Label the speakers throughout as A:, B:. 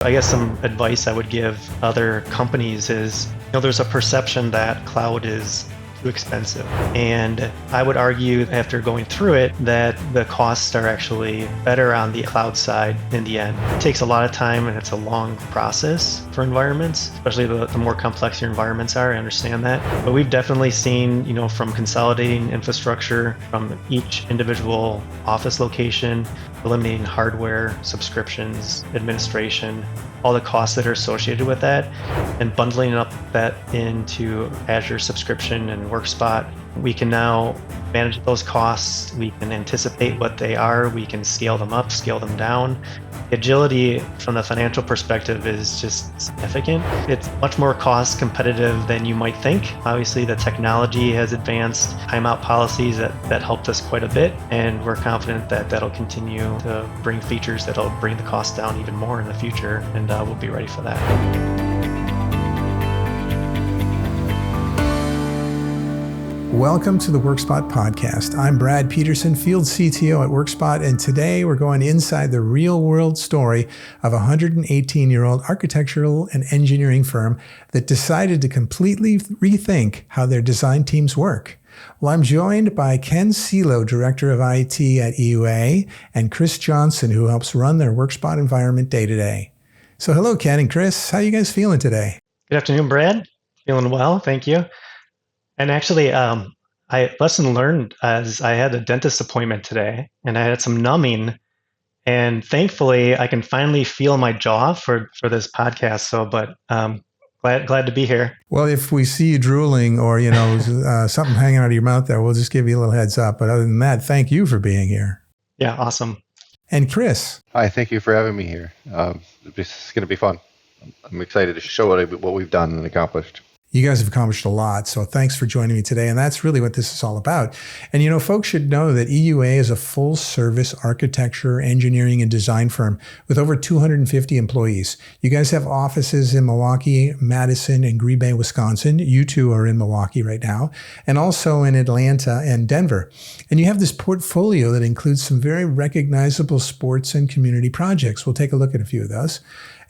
A: I guess some advice I would give other companies is, there's a perception that cloud is too expensive. And I would argue after going through it that the costs are actually better on the cloud side in the end. It takes a lot of time and it's a long process for environments, especially the more complex your environments are. I understand that. But we've definitely seen, from consolidating infrastructure from each individual office location, eliminating hardware, subscriptions, administration, all the costs that are associated with that, and bundling up that into Azure subscription and Workspot. We can now manage those costs. We can anticipate what they are. We can scale them up, scale them down. Agility from the financial perspective is just significant. It's much more cost competitive than you might think. Obviously, the technology has advanced timeout policies that helped us quite a bit, and we're confident that that'll continue to bring features that'll bring the cost down even more in the future, and we'll be ready for that.
B: Welcome to the Workspot Podcast. I'm Brad Peterson, Field CTO at Workspot, and today we're going inside the real-world story of a 118-year-old architectural and engineering firm that decided to completely rethink how their design teams work. Well, I'm joined by Ken Seelow, Director of IT at EUA, and Kris Johnson, who helps run their Workspot environment day-to-day. So hello, Ken and Kris. How are you guys feeling today?
A: Good afternoon, Brad. Feeling well, thank you. And actually, I lesson learned as I had a dentist appointment today, and I had some numbing, and thankfully I can finally feel my jaw for this podcast. So, but glad to be here.
B: Well, if we see you drooling or something hanging out of your mouth there, we'll just give you a little heads up. But other than that, thank you for being here.
A: Yeah, awesome.
B: And Kris.
C: Hi, thank you for having me here. It's going to be fun. I'm excited to show what we've done and accomplished.
B: You guys have accomplished a lot, so thanks for joining me today. And that's really what this is all about. And folks should know that EUA is a full-service architecture, engineering, and design firm with over 250 employees. You guys have offices in Milwaukee, Madison, and Green Bay, Wisconsin. You two are in Milwaukee right now, and also in Atlanta and Denver. And you have this portfolio that includes some very recognizable sports and community projects. We'll take a look at a few of those.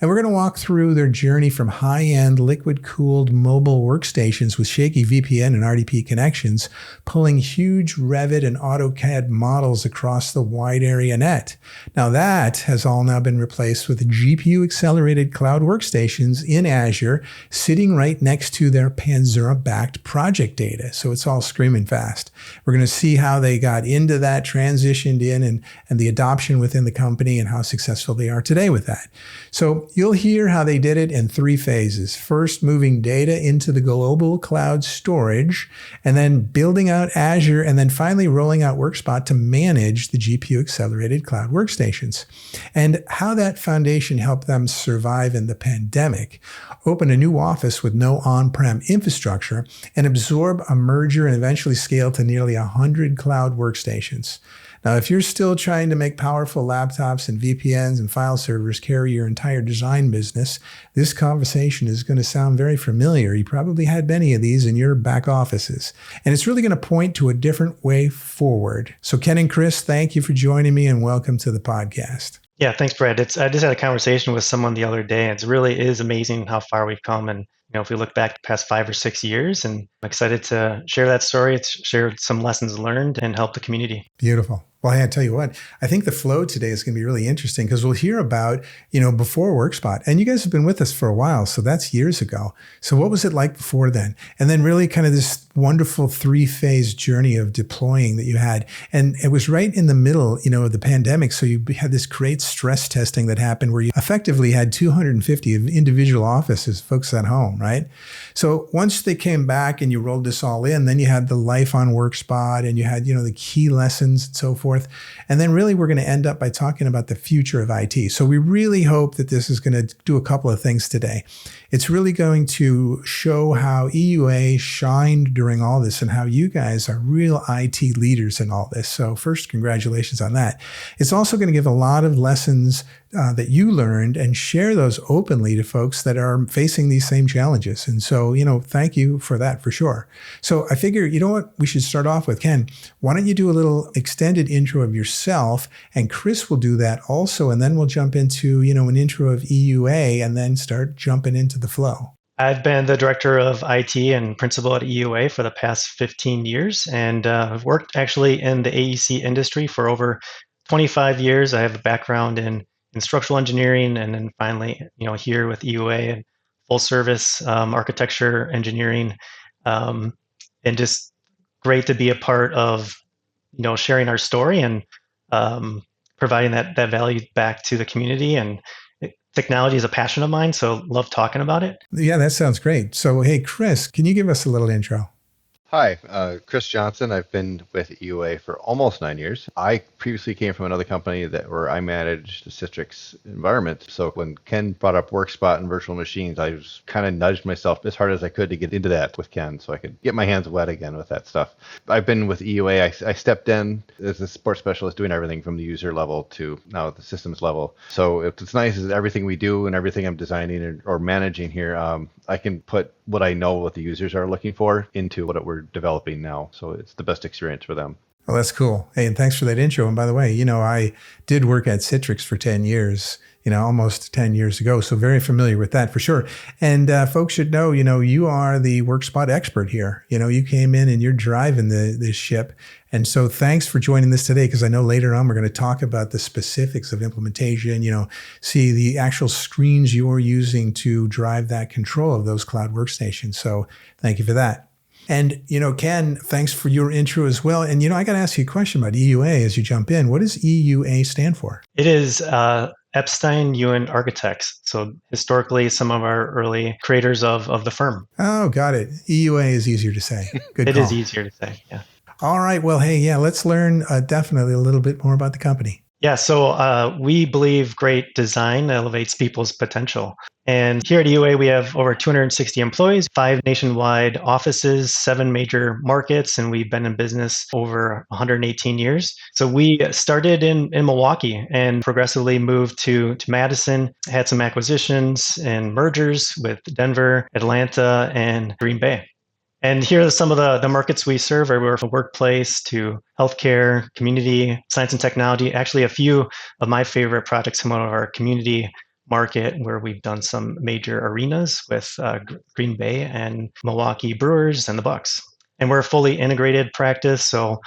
B: And we're going to walk through their journey from high-end liquid-cooled mobile workstations with shaky VPN and RDP connections, pulling huge Revit and AutoCAD models across the wide area net. Now that has all now been replaced with GPU-accelerated cloud workstations in Azure, sitting right next to their Panzura-backed project data. So it's all screaming fast. We're going to see how they got into that, transitioned in, and the adoption within the company and how successful they are today with that. So you'll hear how they did it in 3 phases. First, moving data into the global cloud storage, and then building out Azure, and then finally rolling out Workspot to manage the GPU-accelerated cloud workstations. And how that foundation helped them survive in the pandemic, open a new office with no on-prem infrastructure, and absorb a merger and eventually scale to nearly 100 cloud workstations. Now, if you're still trying to make powerful laptops and VPNs and file servers carry your entire design business, this conversation is going to sound very familiar. You probably had many of these in your back offices. And it's really going to point to a different way forward. So Ken and Kris, thank you for joining me and welcome to the podcast.
A: Yeah, thanks, Brad. I just had a conversation with someone the other day, and it really is amazing how far we've come. And if we look back the past 5 or 6 years, and I'm excited to share that story, share some lessons learned, and help the community.
B: Beautiful. Well, I tell you what, I think the flow today is going to be really interesting because we'll hear about, before Workspot. And you guys have been with us for a while, so that's years ago. So what was it like before then? And then really kind of this wonderful 3-phase journey of deploying that you had. And it was right in the middle, of the pandemic. So you had this great stress testing that happened where you effectively had 250 individual offices, folks at home, right? So once they came back and you rolled this all in, then you had the life on Workspot and you had, the key lessons and so forth. And then really we're going to end up by talking about the future of IT. So we really hope that this is going to do a couple of things today. It's really going to show how EUA shined during all this and how you guys are real IT leaders in all this. So first, congratulations on that. It's also going to give a lot of lessons that you learned and share those openly to folks that are facing these same challenges. And so, thank you for that for sure. So I figure, you know what, we should start off with, Ken, why don't you do a little extended intro of yourself, and Kris will do that also. And then we'll jump into, an intro of EUA and then start jumping into the flow.
A: I've been the director of IT and principal at EUA for the past 15 years, and I've worked actually in the AEC industry for over 25 years. I have a background in structural engineering, and then finally, here with EUA and full service architecture, engineering, and just great to be a part of, sharing our story and providing that value back to the community. And technology is a passion of mine, so love talking about it.
B: Yeah, that sounds great. So, hey, Kris, can you give us a little intro?
C: Hi, Kris Johnson. I've been with EUA for almost 9 years. I previously came from another company where I managed the Citrix environment. So when Ken brought up Workspot and virtual machines, I just kind of nudged myself as hard as I could to get into that with Ken so I could get my hands wet again with that stuff. I've been with EUA. I stepped in as a support specialist doing everything from the user level to now the systems level. So it's nice is everything we do and everything I'm designing or managing here, I can put what I know what the users are looking for into what we're developing now. So it's the best experience for them.
B: Well, that's cool. Hey, and thanks for that intro. And by the way, I did work at Citrix for 10 years, almost 10 years ago. So very familiar with that for sure. And folks should know, you are the Workspot expert here. You came in and you're driving this ship. And so thanks for joining this today, because I know later on we're going to talk about the specifics of implementation, see the actual screens you're using to drive that control of those cloud workstations. So thank you for that. And, Ken, thanks for your intro as well. And, I got to ask you a question about EUA as you jump in. What does EUA stand for?
A: It is Eppstein, Uhen Architects. So historically, some of our early creators of the firm.
B: Oh, got it. EUA is easier to say. Good
A: It
B: call.
A: is easier to say, yeah.
B: All right. Well, hey, yeah, let's learn definitely a little bit more about the company.
A: Yeah, so we believe great design elevates people's potential. And here at EUA, we have over 260 employees, 5 nationwide offices, 7 major markets, and we've been in business over 118 years. So we started in Milwaukee and progressively moved to Madison, had some acquisitions and mergers with Denver, Atlanta, and Green Bay. And here are some of the markets we serve, everywhere from workplace to healthcare, community, science and technology. Actually, a few of my favorite projects come out of our community market, where we've done some major arenas with Green Bay and Milwaukee Brewers and the Bucks. And we're a fully integrated practice, so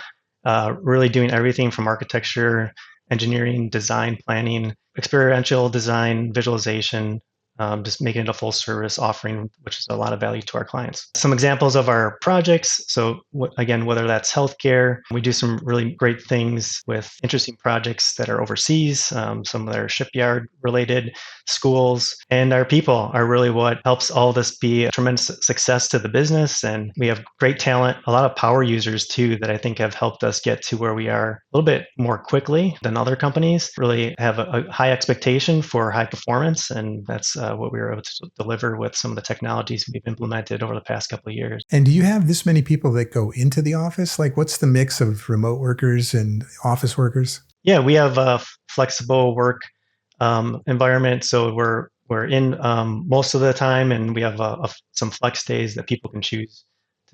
A: really doing everything from architecture, engineering, design, planning, experiential design, visualization, just making it a full service offering, which is a lot of value to our clients. Some examples of our projects. So again, whether that's healthcare, we do some really great things with interesting projects that are overseas, some of that are shipyard related, schools, and our people are really what helps all of this be a tremendous success to the business. And we have great talent, a lot of power users too, that I think have helped us get to where we are a little bit more quickly than other companies. Really have a high expectation for high performance, and that's what we were able to deliver with some of the technologies we've implemented over the past couple of years.
B: And do you have this many people that go into the office? Like, what's the mix of remote workers and office workers?
A: Yeah, we have a flexible work environment. So we're in most of the time, and we have some flex days that people can choose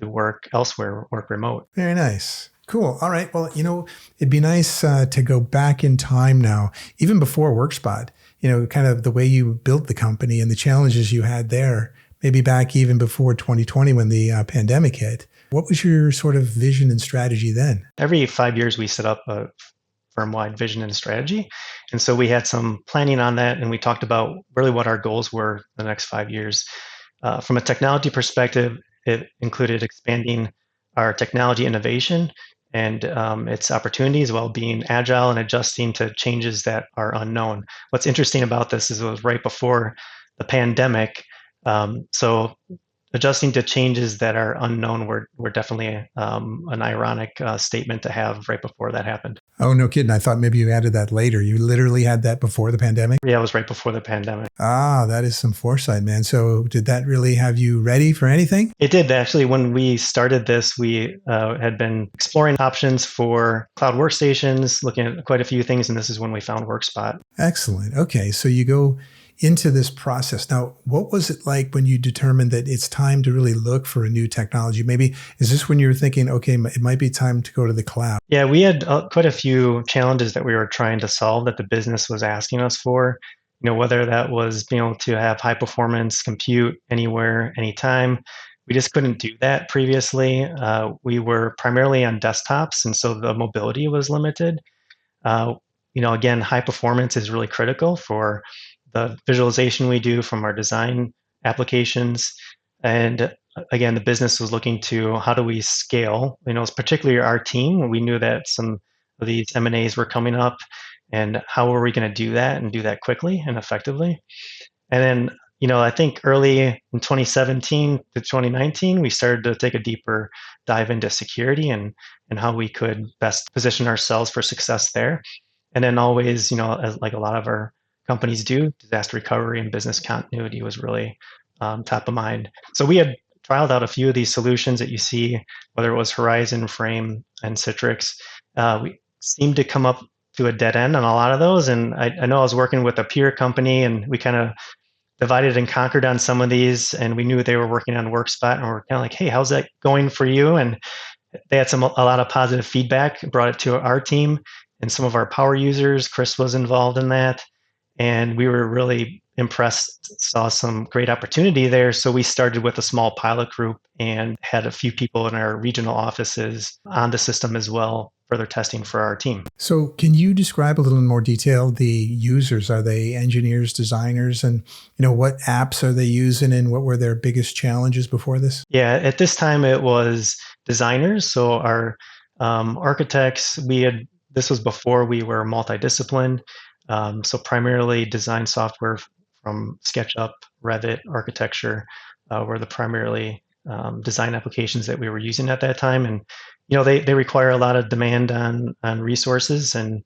A: to work elsewhere, work remote.
B: Very nice. Cool. All right. Well, it'd be nice to go back in time now, even before Workspot, kind of the way you built the company and the challenges you had there, maybe back even before 2020 when the pandemic hit. What was your sort of vision and strategy then? Every
A: 5 years, we set up a firm-wide vision and strategy. And so we had some planning on that, and we talked about really what our goals were the next 5 years. From a technology perspective, it included expanding our technology innovation and its opportunities while being agile and adjusting to changes that are unknown. What's interesting about this is it was right before the pandemic. So adjusting to changes that are unknown were definitely an ironic statement to have right before that happened.
B: Oh, no kidding. I thought maybe you added that later. You literally had that before the pandemic?
A: Yeah, it was right before the pandemic.
B: Ah, that is some foresight, man. So did that really have you ready for anything?
A: It did. Actually, when we started this, we had been exploring options for cloud workstations, looking at quite a few things, and this is when we found Workspot.
B: Excellent. Okay, so you go into this process. Now, what was it like when you determined that it's time to really look for a new technology? Maybe, is this when you were thinking, okay, it might be time to go to the cloud?
A: Yeah, we had quite a few challenges that we were trying to solve that the business was asking us for. Whether that was being able to have high performance compute anywhere, anytime. We just couldn't do that previously. We were primarily on desktops, and so the mobility was limited. Again, high performance is really critical for the visualization we do from our design applications. And again, the business was looking to how do we scale, particularly our team. We knew that some of these M&As were coming up, and how were we going to do that and do that quickly and effectively. And then, I think early in 2017 to 2019, we started to take a deeper dive into security and how we could best position ourselves for success there. And then always, as like a lot of our companies do, disaster recovery and business continuity was really top of mind. So we had trialed out a few of these solutions that you see, whether it was Horizon, Frame, and Citrix. We seemed to come up to a dead end on a lot of those. And I know I was working with a peer company, and we kind of divided and conquered on some of these, and we knew they were working on Workspot, and we're kind of like, hey, how's that going for you? And they had a lot of positive feedback, brought it to our team and some of our power users. Kris was involved in that, and we were really impressed, saw some great opportunity there. So we started with a small pilot group and had a few people in our regional offices on the system as well, further testing for our team.
B: So can you describe a little in more detail the users? Are they engineers, designers, and what apps are they using, and what were their biggest challenges before this?
A: Yeah, at this time it was designers. So our architects, this was before we were multidisciplined. So primarily design software from SketchUp, Revit, architecture were the primarily design applications that we were using at that time. And they require a lot of demand on resources and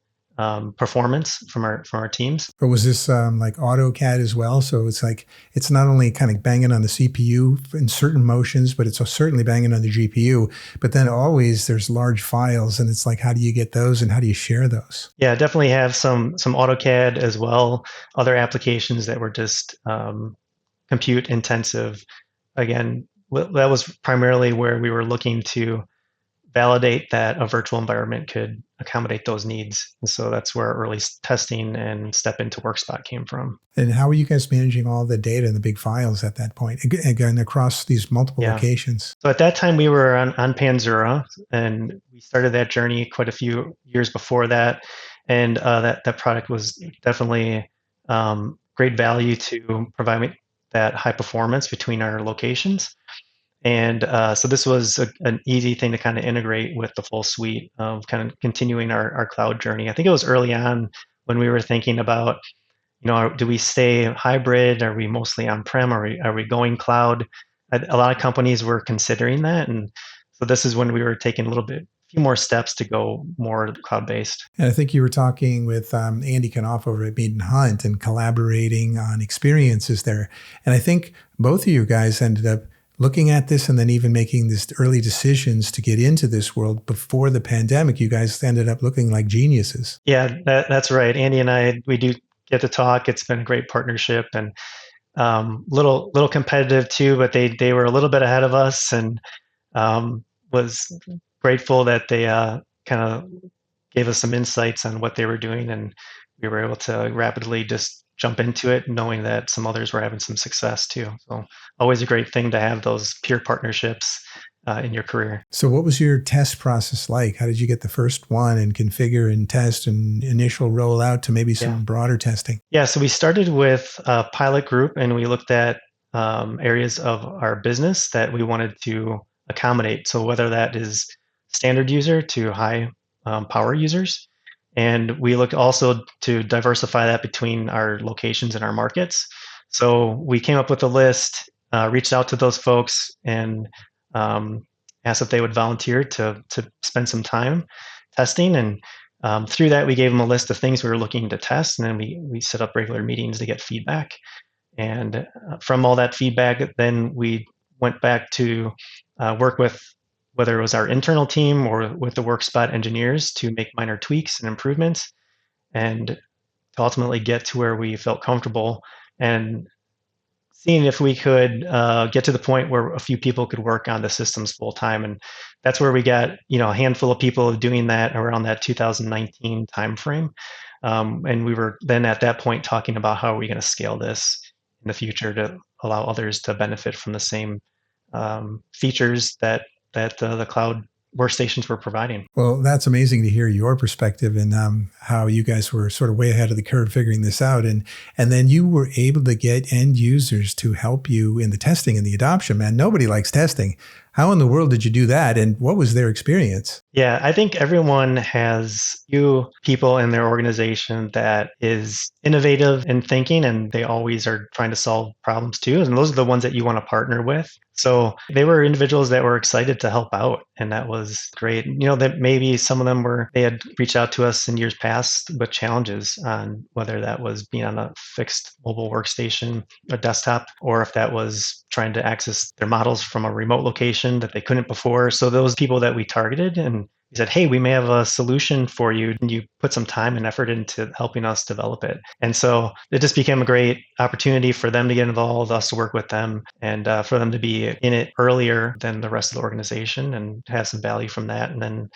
A: performance from our teams.
B: But was this like AutoCAD as well? So it's not only kind of banging on the CPU in certain motions, but it's certainly banging on the GPU. But then always there's large files, and it's like, how do you get those and how do you share those?
A: Yeah, definitely have some AutoCAD as well. Other applications that were just compute intensive. Again, that was primarily where we were looking to validate that a virtual environment could accommodate those needs. And so that's where early testing and step into Workspot came from.
B: And how are you guys managing all the data and the big files at that point, again, across these multiple locations?
A: So at that time, we were on Panzura, and we started that journey quite a few years before that. And that product was definitely great value to provide that high performance between our locations. And so this was an easy thing to kind of integrate with the full suite of kind of continuing our cloud journey. I think it was early on when we were thinking about, do we stay hybrid? Are we mostly on-prem? Are we going cloud? A lot of companies were considering that. And so this is when we were taking a few more steps to go more cloud-based.
B: And I think you were talking with Andy Knopf over at Mead & Hunt and collaborating on experiences there. And I think both of you guys ended up looking at this and then even making these early decisions to get into this world before the pandemic. You guys ended up looking like geniuses.
A: Yeah, that's right. Andy and I, we do get to talk. It's been a great partnership, and little competitive too, but they were a little bit ahead of us, and was grateful that they kind of gave us some insights on what they were doing, and we were able to rapidly just jump into it, knowing that some others were having some success too. So always a great thing to have those peer partnerships in your career.
B: So what was your test process like? How did you get the first one and configure and test and initial rollout to maybe some broader testing?
A: Yeah, so we started with a pilot group, and we looked at areas of our business that we wanted to accommodate. So whether that is standard user to high power users. And we looked also to diversify that between our locations and our markets. So we came up with a list reached out to those folks and asked if they would volunteer to spend some time testing. And through that, we gave them a list of things we were looking to test, and then we set up regular meetings to get feedback. And from all that feedback, then we went back to work with whether it was our internal team or with the Workspot engineers to make minor tweaks and improvements, and to ultimately get to where we felt comfortable, and seeing if we could get to the point where a few people could work on the systems full time. And that's where we got a handful of people doing that around that 2019 timeframe. And we were then at that point talking about how are we going to scale this in the future to allow others to benefit from the same features that the cloud workstations were providing.
B: Well, that's amazing to hear your perspective and how you guys were sort of way ahead of the curve figuring this out. And then you were able to get end users to help you in the testing and the adoption. Man, nobody likes testing. How in the world did you do that? And what was their experience?
A: Yeah, I think everyone has few people in their organization that is innovative in thinking, and they always are trying to solve problems too. And those are the ones that you want to partner with. So they were individuals that were excited to help out, and that was great. That maybe some of them they had reached out to us in years past with challenges on whether that was being on a fixed mobile workstation, a desktop, or if that was trying to access their models from a remote location that they couldn't before. So those people that we targeted, and we said, hey, we may have a solution for you. And you put some time and effort into helping us develop it. And so it just became a great opportunity for them to get involved, us to work with them, and for them to be in it earlier than the rest of the organization and have some value from that, and then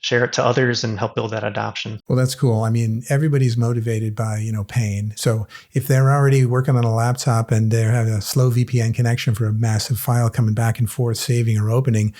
A: share it to others and help build that adoption.
B: Well, that's cool. I mean, everybody's motivated by, pain. So if they're already working on a laptop and they're having a slow VPN connection for a massive file coming back and forth, saving or opening,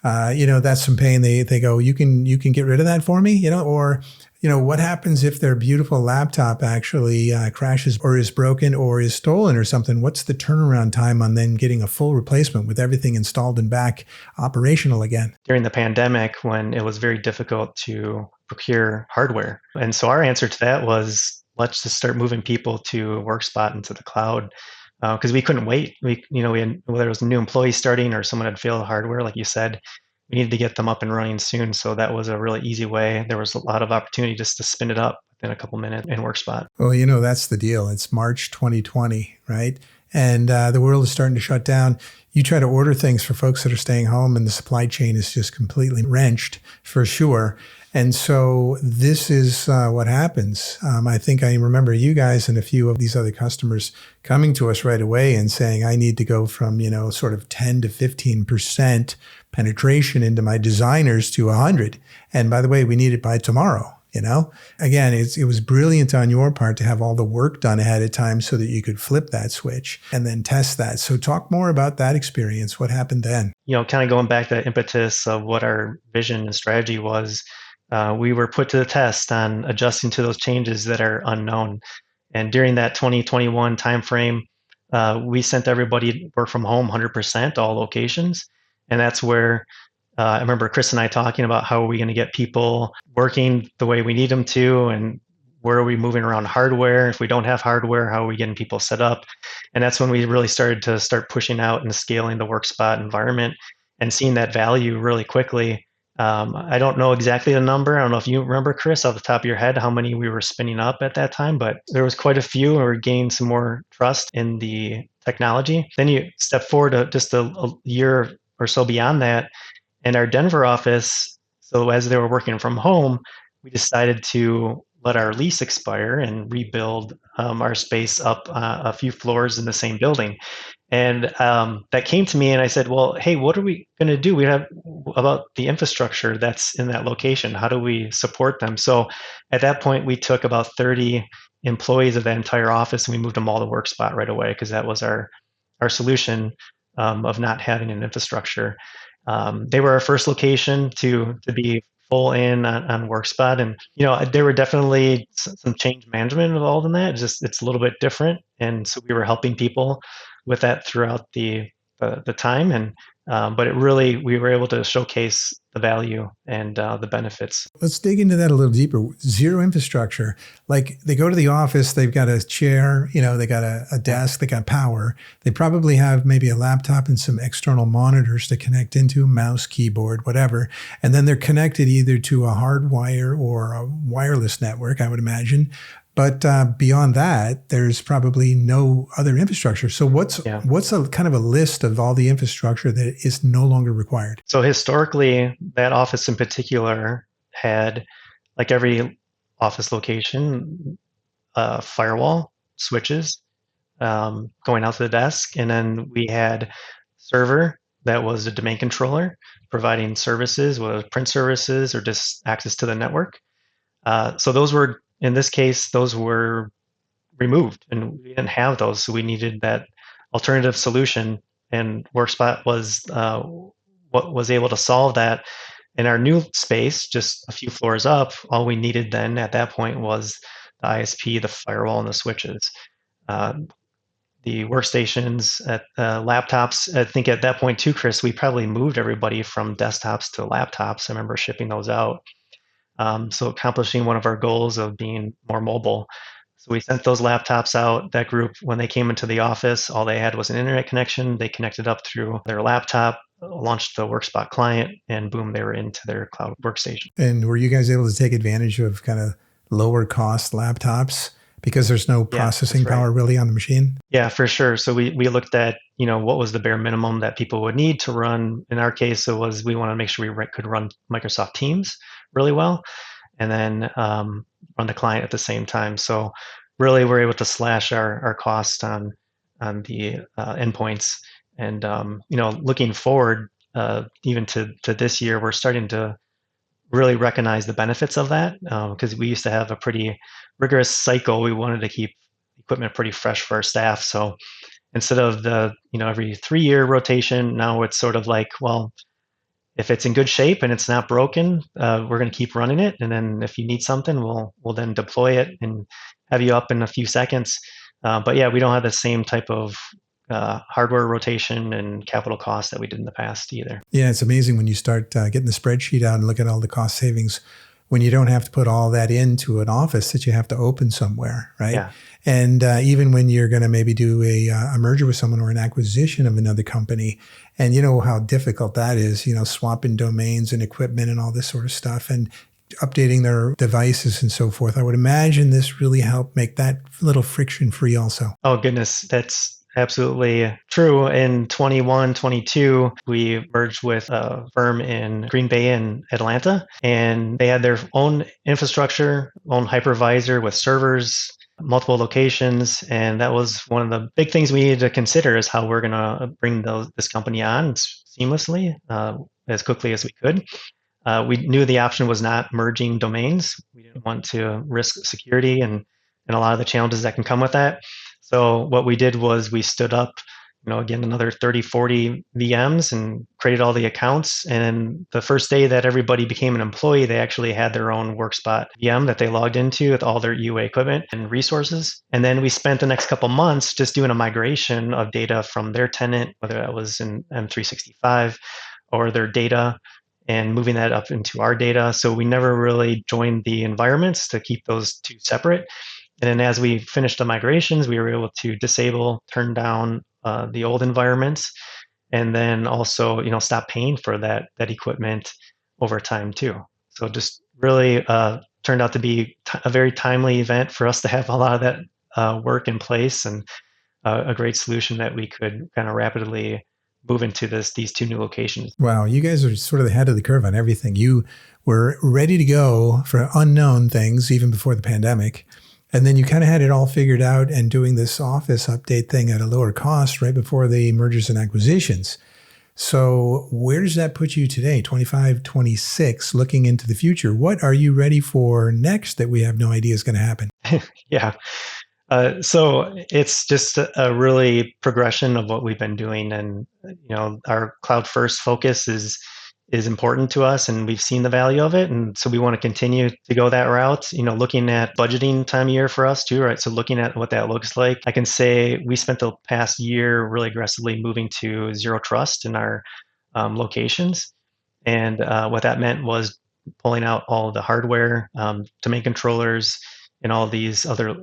B: that's some pain. They go, you can get rid of that for me, or what happens if their beautiful laptop actually crashes or is broken or is stolen or something? What's the turnaround time on then getting a full replacement with everything installed and back operational again?
A: During the pandemic, when it was very difficult to procure hardware. And so our answer to that was, let's just start moving people to Workspot into the cloud. Because we couldn't wait. We had, whether it was a new employee starting or someone had failed hardware, like you said, we needed to get them up and running soon. So that was a really easy way. There was a lot of opportunity just to spin it up in a couple minutes in Workspot.
B: Well, that's the deal. It's March 2020, right? And the world is starting to shut down. You try to order things for folks that are staying home, and the supply chain is just completely wrenched for sure. And so this is what happens. I think I remember you guys and a few of these other customers coming to us right away and saying, I need to go from, sort of 10 to 15% penetration into my designers to 100. And by the way, we need it by tomorrow. Again, it was brilliant on your part to have all the work done ahead of time so that you could flip that switch and then test that. So talk more about that experience. What happened then?
A: Kind of going back to the impetus of what our vision and strategy was. We were put to the test on adjusting to those changes that are unknown. And during that 2021 timeframe, we sent everybody to work from home 100%, all locations. And that's where I remember Kris and I talking about how are we going to get people working the way we need them to, and where are we moving around hardware? If we don't have hardware, how are we getting people set up? And that's when we really started to pushing out and scaling the Workspot environment and seeing that value really quickly. I don't know exactly the number. I don't know if you remember, Kris, off the top of your head, how many we were spinning up at that time, but there was quite a few, and we were gaining some more trust in the technology. Then you step forward to just a year or so beyond that, and our Denver office, so as they were working from home, we decided to let our lease expire and rebuild our space up a few floors in the same building. And that came to me, and I said, well, hey, what are we going to do? We have about the infrastructure that's in that location. How do we support them? So at that point, we took about 30 employees of that entire office, and we moved them all to Workspot right away, because that was our solution of not having an infrastructure. They were our first location to be full in on Workspot, and there were definitely some change management involved in that. It's a little bit different, and so we were helping people with that throughout the time, and But we were able to showcase the value and the benefits.
B: Let's dig into that a little deeper. Zero infrastructure. Like they go to the office, they've got a chair, they got a desk, they got power. They probably have maybe a laptop and some external monitors to connect into, mouse, keyboard, whatever. And then they're connected either to a hard wire or a wireless network, I would imagine. But beyond that, there's probably no other infrastructure. So what's a kind of a list of all the infrastructure that is no longer required?
A: So historically, that office in particular had, like every office location, firewall, switches going out to the desk. And then we had server that was a domain controller providing services, whether print services or just access to the network. So those were, in this case, those were removed and we didn't have those. So we needed that alternative solution, and Workspot was what was able to solve that. In our new space, just a few floors up, all we needed then at that point was the ISP, the firewall, and the switches. The workstations, laptops, I think at that point too, Kris, we probably moved everybody from desktops to laptops. I remember shipping those out. So accomplishing one of our goals of being more mobile. So we sent those laptops out. That group, when they came into the office, all they had was an internet connection. They connected up through their laptop, launched the Workspot client, and boom, they were into their cloud workstation.
B: And were you guys able to take advantage of kind of lower cost laptops because there's no processing power really on the machine?
A: Yeah, for sure. So we looked at, what was the bare minimum that people would need to run. In our case, it was we want to make sure we could run Microsoft Teams really well, and then run the client at the same time. So really, we're able to slash our cost on the endpoints. And looking forward, even to this year, we're starting to really recognize the benefits of that, because we used to have a pretty rigorous cycle. We wanted to keep equipment pretty fresh for our staff. So instead of the every 3-year rotation, now it's sort of like, well, if it's in good shape and it's not broken, we're going to keep running it. And then if you need something, we'll then deploy it and have you up in a few seconds. But yeah, we don't have the same type of hardware rotation and capital costs that we did in the past either.
B: Yeah, it's amazing when you start getting the spreadsheet out and look at all the cost savings when you don't have to put all that into an office that you have to open somewhere, right?
A: Yeah.
B: And even when you're going to maybe do a merger with someone or an acquisition of another company, and you know how difficult that is, swapping domains and equipment and all this sort of stuff and updating their devices and so forth. I would imagine this really helped make that little friction free also.
A: Oh, goodness. That's absolutely true. In 21, 22, we merged with a firm in Green Bay and Atlanta, and they had their own infrastructure, own hypervisor with servers, multiple locations. And that was one of the big things we needed to consider is how we're going to bring this company on seamlessly, as quickly as we could. We knew the option was not merging domains. We didn't want to risk security and a lot of the challenges that can come with that. So what we did was we stood up, again, another 30, 40 VMs and created all the accounts. And the first day that everybody became an employee, they actually had their own Workspot VM that they logged into with all their EUA equipment and resources. And then we spent the next couple months just doing a migration of data from their tenant, whether that was in M365 or their data, and moving that up into our data. So we never really joined the environments to keep those two separate. And then as we finished the migrations, we were able to disable, turn down the old environments, and then also, stop paying for that equipment over time too. So just really turned out to be a very timely event for us to have a lot of that work in place, and a great solution that we could kind of rapidly move into these two new locations.
B: Wow, you guys are sort of ahead of the curve on everything. You were ready to go for unknown things even before the pandemic. And then you kind of had it all figured out and doing this office update thing at a lower cost right before the mergers and acquisitions. So where does that put you today, 25, 26, looking into the future? What are you ready for next that we have no idea is going to happen?
A: Yeah. So it's just a really progression of what we've been doing. And, our cloud first focus is important to us, and we've seen the value of it. And so we want to continue to go that route, looking at budgeting time of year for us too, right? So looking at what that looks like, I can say we spent the past year really aggressively moving to zero trust in our locations. And what that meant was pulling out all of the hardware, domain controllers, and all these other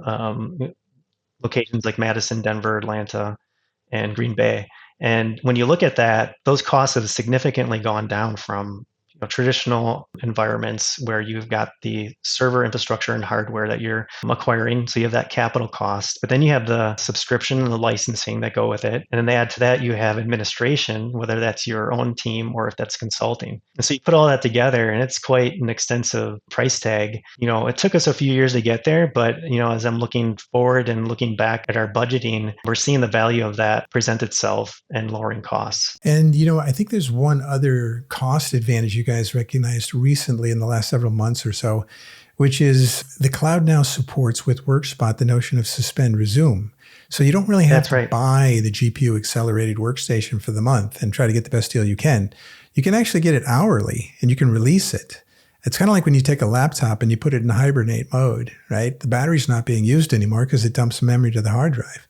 A: locations like Madison, Denver, Atlanta, and Green Bay. And when you look at that, those costs have significantly gone down from traditional environments where you've got the server infrastructure and hardware that you're acquiring. So you have that capital cost, but then you have the subscription and the licensing that go with it. And then add to that, you have administration, whether that's your own team or if that's consulting. And so you put all that together and it's quite an extensive price tag. It took us a few years to get there, but as I'm looking forward and looking back at our budgeting, we're seeing the value of that present itself and lowering costs.
B: And, I think there's one other cost advantage you guys recognized recently in the last several months or so, which is the cloud now supports with Workspot the notion of suspend resume. So you don't really have to buy the GPU accelerated workstation for the month and try to get the best deal you can. You can actually get it hourly and you can release it. It's kind of like when you take a laptop and you put it in hibernate mode, right? The battery's not being used anymore because it dumps memory to the hard drive.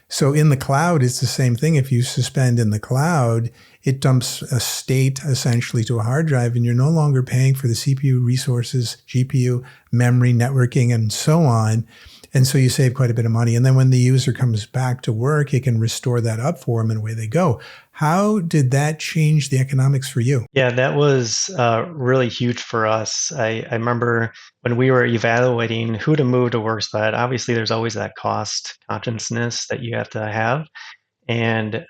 B: So in the cloud, it's the same thing. If you suspend in the cloud, it dumps a state essentially to a hard drive, and you're no longer paying for the CPU resources, GPU, memory, networking, and so on. And so you save quite a bit of money. And then when the user comes back to work, it can restore that up for them and away they go. How did that change the economics for you?
A: Yeah, that was really huge for us. I remember when we were evaluating who to move to Workspot, obviously there's always that cost consciousness that you have to have. And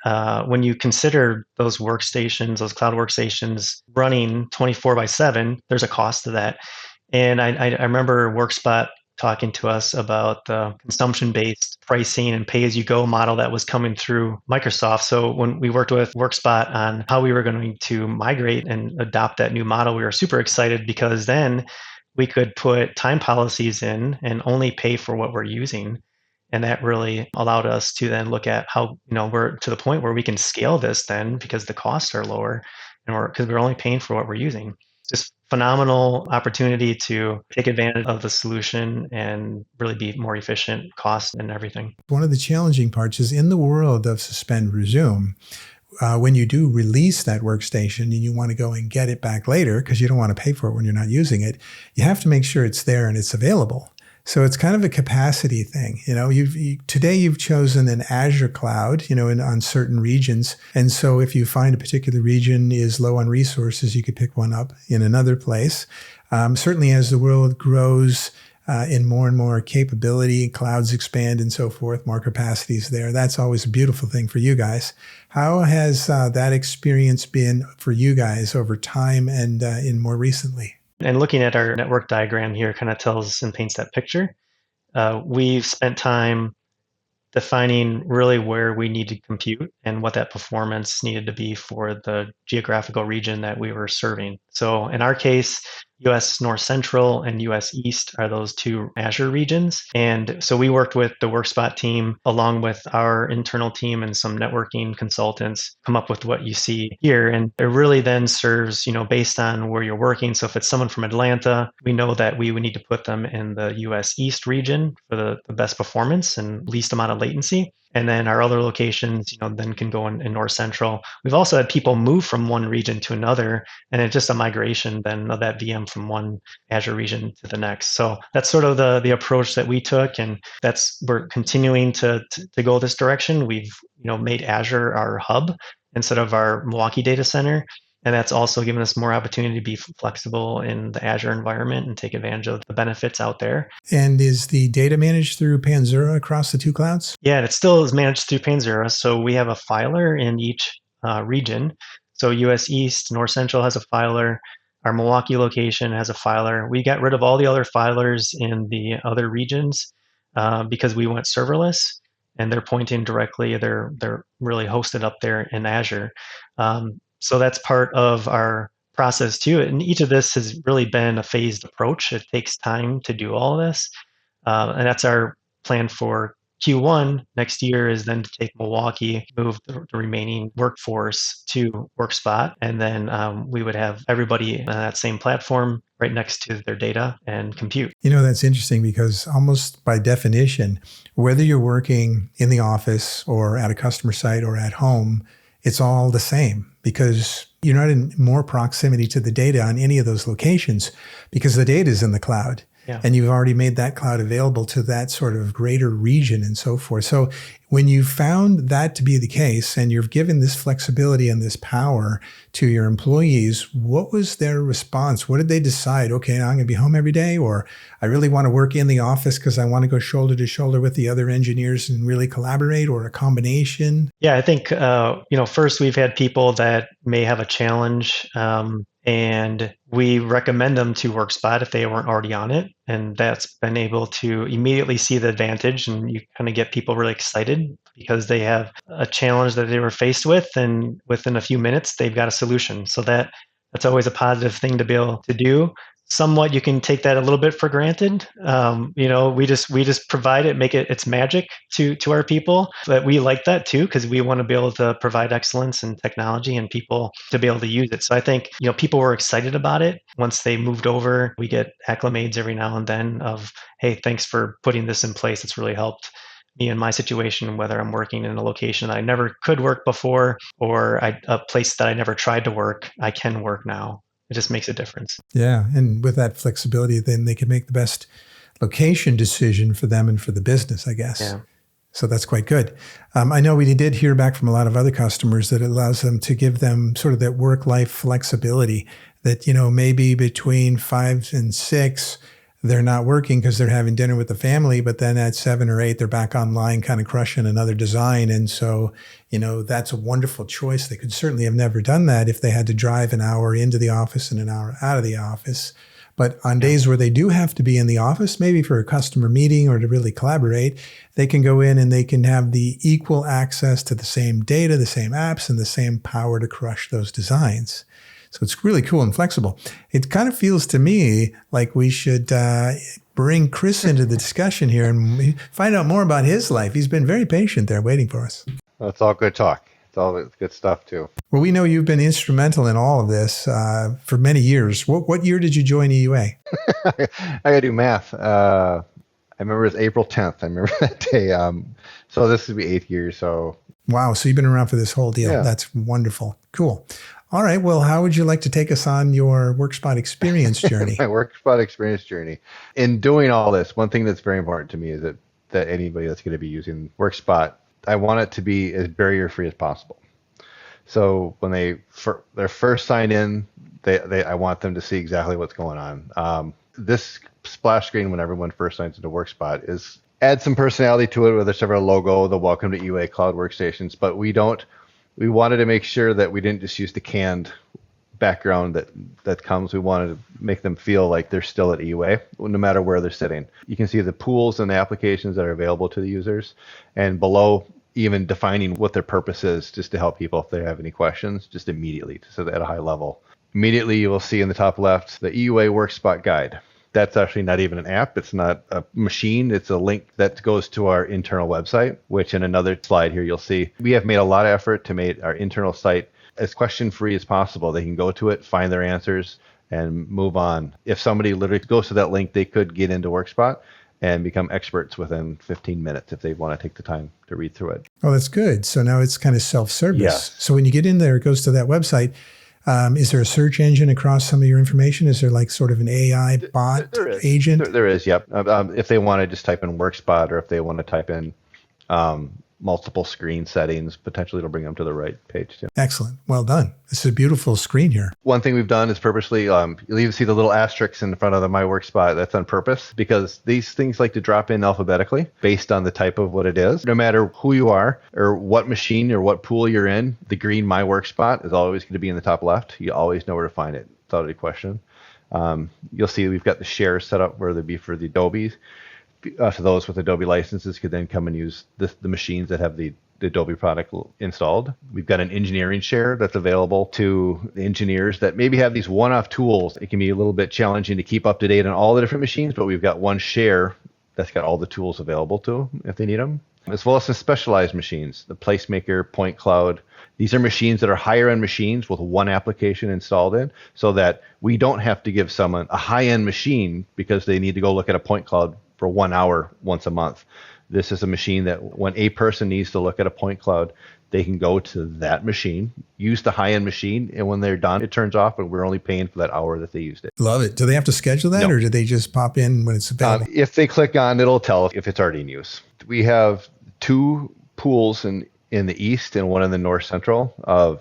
A: when you consider those workstations, those cloud workstations running 24/7, there's a cost to that. And I remember Workspot talking to us about the consumption-based pricing and pay-as-you-go model that was coming through Microsoft. So when we worked with Workspot on how we were going to migrate and adopt that new model, we were super excited because then we could put time policies in and only pay for what we're using. And that really allowed us to then look at how, we're to the point where we can scale this then because the costs are lower and because we're only paying for what we're using. Just phenomenal opportunity to take advantage of the solution and really be more efficient, cost and everything.
B: One of the challenging parts is in the world of suspend resume, when you do release that workstation and you want to go and get it back later because you don't want to pay for it when you're not using it, you have to make sure it's there and it's available. So it's kind of a capacity thing. Today you've chosen an Azure cloud, on certain regions. And so if you find a particular region is low on resources, you could pick one up in another place. Certainly as the world grows in more and more capability, clouds expand and so forth, more capacity is there. That's always a beautiful thing for you guys. How has that experience been for you guys over time and in more recently?
A: And looking at our network diagram here kind of tells and paints that picture. We've spent time defining really where we need to compute and what that performance needed to be for the geographical region that we were serving. So in our case, US North Central and US East are those two Azure regions. And so we worked with the Workspot team along with our internal team and some networking consultants, come up with what you see here. And it really then serves, based on where you're working. So if it's someone from Atlanta, we know that we would need to put them in the US East region for the best performance and least amount of latency. And then our other locations, then can go in North Central. We've also had people move from one region to another, and it's just a migration then of that VM from one Azure region to the next. So that's sort of the approach that we took, and we're continuing to go this direction. We've made Azure our hub instead of our Milwaukee data center. And that's also given us more opportunity to be flexible in the Azure environment and take advantage of the benefits out there.
B: And is the data managed through Panzura across the two clouds?
A: Yeah, it still is managed through Panzura. So we have a filer in each region. So US East, North Central has a filer. Our Milwaukee location has a filer. We got rid of all the other filers in the other regions because we went serverless. And they're pointing directly, they're really hosted up there in Azure. So that's part of our process too. And each of this has really been a phased approach. It takes time to do all of this. And that's our plan for Q1 next year is then to take Milwaukee, move the remaining workforce to Workspot, and then we would have everybody on that same platform right next to their data and compute.
B: That's interesting because almost by definition, whether you're working in the office or at a customer site or at home, it's all the same because you're not in more proximity to the data on any of those locations because the data is in the cloud.
A: Yeah.
B: And you've already made that cloud available to that sort of greater region and so forth. So when you found that to be the case and you've given this flexibility and this power to your employees, what was their response? What did they decide? Okay, now I'm going to be home every day, or I really want to work in the office because I want to go shoulder to shoulder with the other engineers and really collaborate, or a combination?
A: Yeah, I think, first we've had people that may have a challenge, and we recommend them to Workspot if they weren't already on it. And that's been able to immediately see the advantage, and you kind of get people really excited because they have a challenge that they were faced with, and within a few minutes, they've got a solution. So that's always a positive thing to be able to do. Somewhat, you can take that a little bit for granted. We just provide it, make it its magic to our people. But we like that too because we want to be able to provide excellence in technology and people to be able to use it. So I think people were excited about it once they moved over. We get acclimates every now and then of, hey, thanks for putting this in place. It's really helped me in my situation, whether I'm working in a location that I never could work before or a place that I never tried to work. I can work now. It just makes a difference.
B: Yeah. And with that flexibility, then they can make the best location decision for them and for the business, I guess.
A: Yeah.
B: So that's quite good. I know we did hear back from a lot of other customers that it allows them to give them sort of that work-life flexibility that, maybe between 5 and 6, they're not working because they're having dinner with the family, but then at 7 or 8, they're back online kind of crushing another design. And so, that's a wonderful choice. They could certainly have never done that if they had to drive an hour into the office and an hour out of the office. But on days where they do have to be in the office, maybe for a customer meeting or to really collaborate, they can go in and they can have the equal access to the same data, the same apps, and the same power to crush those designs. So it's really cool and flexible. It kind of feels to me like we should bring Kris into the discussion here and find out more about his life. He's been very patient there waiting for us.
C: Well, it's all good talk. It's all good stuff too.
B: Well, we know you've been instrumental in all of this for many years. What year did you join EUA?
C: I got to do math. I remember it was April 10th. I remember that day. So this would be 8th year. So
B: wow. So you've been around for this whole deal.
C: Yeah.
B: That's wonderful. Cool. All right. Well, how would you like to take us on your Workspot experience journey?
C: My Workspot experience journey. In doing all this, one thing that's very important to me is that anybody that's going to be using Workspot, I want it to be as barrier-free as possible. So when they're first signed in, I want them to see exactly what's going on. This splash screen when everyone first signs into Workspot add some personality to it, whether it's our logo, the welcome to EUA Cloud Workstations, but we wanted to make sure that we didn't just use the canned background that comes. We wanted to make them feel like they're still at EUA, no matter where they're sitting. You can see the pools and the applications that are available to the users, and below even defining what their purpose is, just to help people if they have any questions, just immediately, so at a high level. Immediately, you will see in the top left the EUA Workspot Guide. That's actually not even an app. It's not a machine. It's a link that goes to our internal website, which in another slide here, you'll see. We have made a lot of effort to make our internal site as question-free as possible. They can go to it, find their answers, and move on. If somebody literally goes to that link, they could get into Workspot and become experts within 15 minutes if they want to take the time to read through it.
B: Oh, that's good. So now it's kind of self-service.
C: Yes.
B: So when you get in there, it goes to that website. Is there a search engine across some of your information? Is there like sort of an AI bot agent?
C: There is, yep. If they want to just type in Workspot, or if they want to type in multiple screen settings, potentially it'll bring them to the right page too.
B: Excellent. Well done. This is a beautiful screen here.
C: One thing we've done is purposely, you'll even see the little asterisks in front of the My Workspot. That's on purpose because these things like to drop in alphabetically based on the type of what it is. No matter who you are or what machine or what pool you're in, the green My Workspot is always going to be in the top left. You always know where to find it without any question. You'll see we've got the share set up where they'd be for the Adobe. So those with Adobe licenses could then come and use the machines that have the Adobe product installed. We've got an engineering share that's available to the engineers that maybe have these one-off tools. It can be a little bit challenging to keep up to date on all the different machines, but we've got one share that's got all the tools available to them if they need them, as well as some specialized machines, the Placemaker, Point Cloud. These are machines that are higher-end machines with one application installed in, so that we don't have to give someone a high-end machine because they need to go look at a Point Cloud for 1 hour once a month. This is a machine that when a person needs to look at a point cloud, they can go to that machine, use the high-end machine, and when they're done, it turns off, and we're only paying for that hour that they used it.
B: Love it. Do they have to schedule that,
C: No.
B: or do they just pop in when it's available?
C: If they click on, it'll tell if it's already in use. We have 2 pools in the east and 1 in the north central.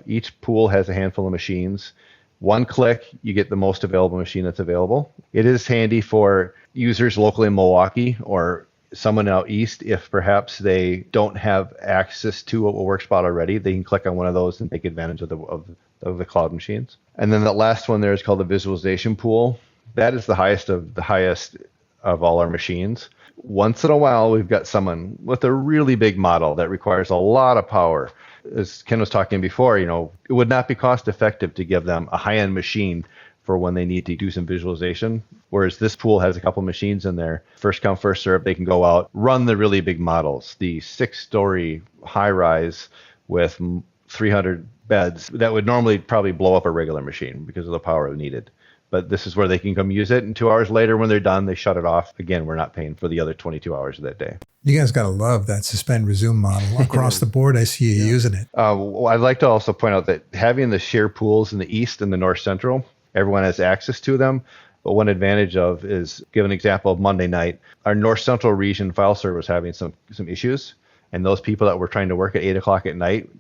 C: Each pool has a handful of machines. 1 click, you get the most available machine that's available. It is handy for users locally in Milwaukee or someone out east. If perhaps they don't have access to a Workspot already, they can click on one of those and take advantage of the cloud machines. And then the last one there is called the visualization pool. That is the highest of all our machines. Once in a while, we've got someone with a really big model that requires a lot of power. As Ken was talking before, it would not be cost effective to give them a high-end machine for when they need to do some visualization. Whereas this pool has a couple machines in there. First come, first serve. They can go out, run the really big models, the 6-story high-rise with 300 beds that would normally probably blow up a regular machine because of the power needed. But this is where they can come use it. And 2 hours later, when they're done, they shut it off. Again, we're not paying for the other 22 hours of that day.
B: You guys got to love that suspend resume model. Across the board, I see you using it.
C: I'd like to also point out that having the shared pools in the east and the north central, everyone has access to them. But one advantage of is, give an example of Monday night, our north central region file server was having some issues. And those people that were trying to work at 8 o'clock at night,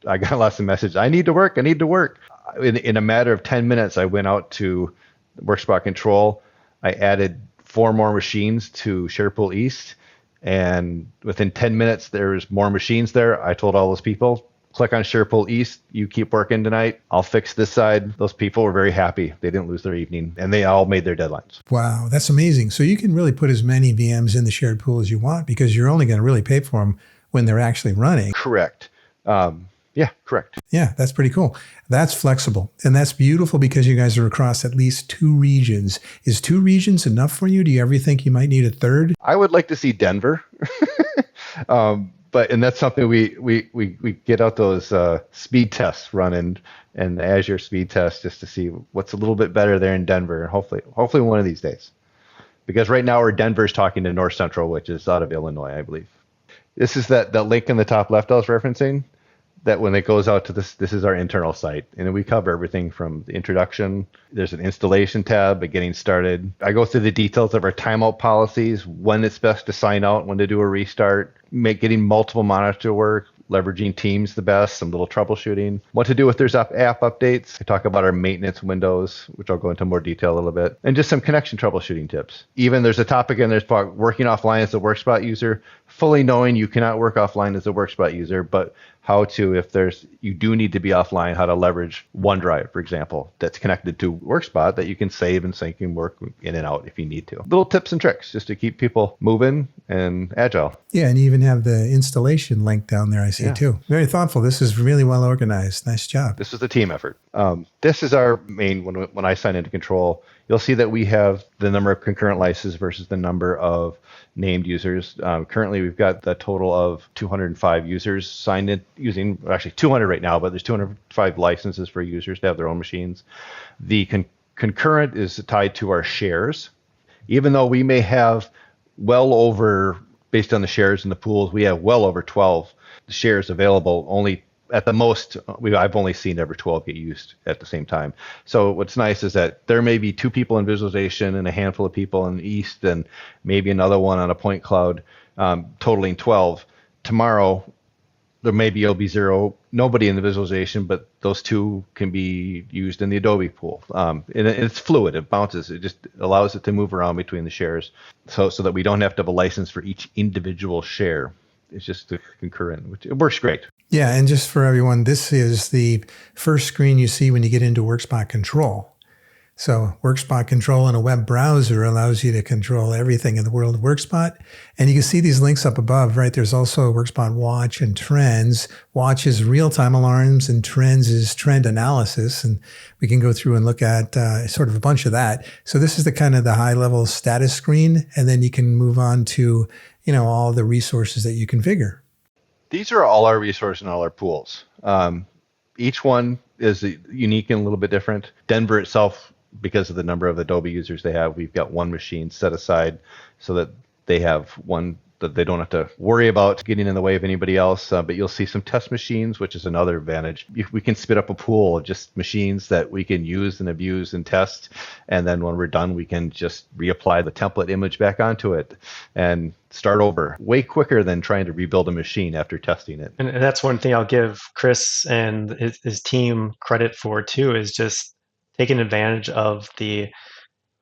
C: I got lots of messages, I need to work. In a matter of 10 minutes, I went out to Workspot Control. I added 4 more machines to SharePool East. And within 10 minutes, there's more machines there. I told all those people, click on SharePool East. You keep working tonight. I'll fix this side. Those people were very happy. They didn't lose their evening, and they all made their deadlines.
B: Wow, that's amazing. So you can really put as many VMs in the shared pool as you want because you're only going to really pay for them when they're actually running.
C: Correct. Yeah, correct.
B: Yeah, that's pretty cool. That's flexible. And that's beautiful because you guys are across at least 2 regions. Is 2 regions enough for you? Do you ever think you might need a third?
C: I would like to see Denver. And that's something we get out those speed tests running and the Azure speed test just to see what's a little bit better there in Denver. And hopefully one of these days. Because right now Denver's talking to North Central, which is out of Illinois, I believe. This is that link in the top left I was referencing. That when it goes out to this is our internal site. And we cover everything from the introduction. There's an installation tab, getting started. I go through the details of our timeout policies, when it's best to sign out, when to do a restart, getting multiple monitor work, leveraging Teams the best, some little troubleshooting, what to do if there's app updates. I talk about our maintenance windows, which I'll go into more detail a little bit, and just some connection troubleshooting tips. Even there's a topic in there about working offline as a Workspot user, fully knowing you cannot work offline as a Workspot user, but how to, if you do need to be offline, how to leverage OneDrive, for example, that's connected to Workspot that you can save and sync and work in and out if you need to. Little tips and tricks just to keep people moving and agile.
B: Yeah, and you even have the installation link down there, I see too. Very thoughtful. This is really well organized. Nice job.
C: This is a team effort. This is our main, when I sign into Control, you'll see that we have the number of concurrent licenses versus the number of named users. Currently, we've got the total of 205 users signed in using, actually 200 right now, but there's 205 licenses for users to have their own machines. The concurrent is tied to our shares. Even though we may have well over, based on the shares in the pools, we have well over 12 shares available. Only at the most, I've only seen ever 12 get used at the same time. So what's nice is that there may be 2 people in visualization and a handful of people in the East and maybe another one on a point cloud, totaling 12. Tomorrow, it'll be 0, nobody in the visualization, but those 2 can be used in the Adobe pool. And it's fluid, it bounces, it just allows it to move around between the shares so that we don't have to have a license for each individual share. It's just the concurrent, which it works great.
B: Yeah, and just for everyone, this is the first screen you see when you get into Workspot Control. So Workspot Control in a web browser allows you to control everything in the world of Workspot. And you can see these links up above, right? There's also Workspot Watch and Trends. Watch is real-time alarms and Trends is trend analysis. And we can go through and look at sort of a bunch of that. So this is the kind of the high-level status screen. And then you can move on to, all the resources that you configure.
C: These are all our resources and all our pools. Each one is unique and a little bit different. Denver itself, because of the number of Adobe users they have, we've got one machine set aside so that they have one that they don't have to worry about getting in the way of anybody else. But you'll see some test machines, which is another advantage. We can spit up a pool of just machines that we can use and abuse and test. And then when we're done, we can just reapply the template image back onto it and start over way quicker than trying to rebuild a machine after testing it.
A: And that's one thing I'll give Kris and his team credit for too, is just taking advantage of the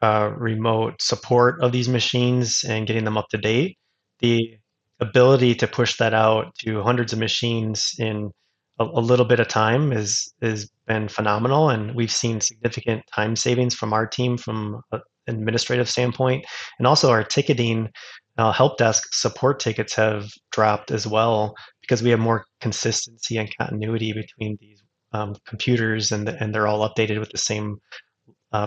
A: remote support of these machines and getting them up to date. The ability to push that out to hundreds of machines in a little bit of time has been phenomenal, and we've seen significant time savings from our team from an administrative standpoint, and also our ticketing help desk support tickets have dropped as well because we have more consistency and continuity between these computers, and they're all updated with the same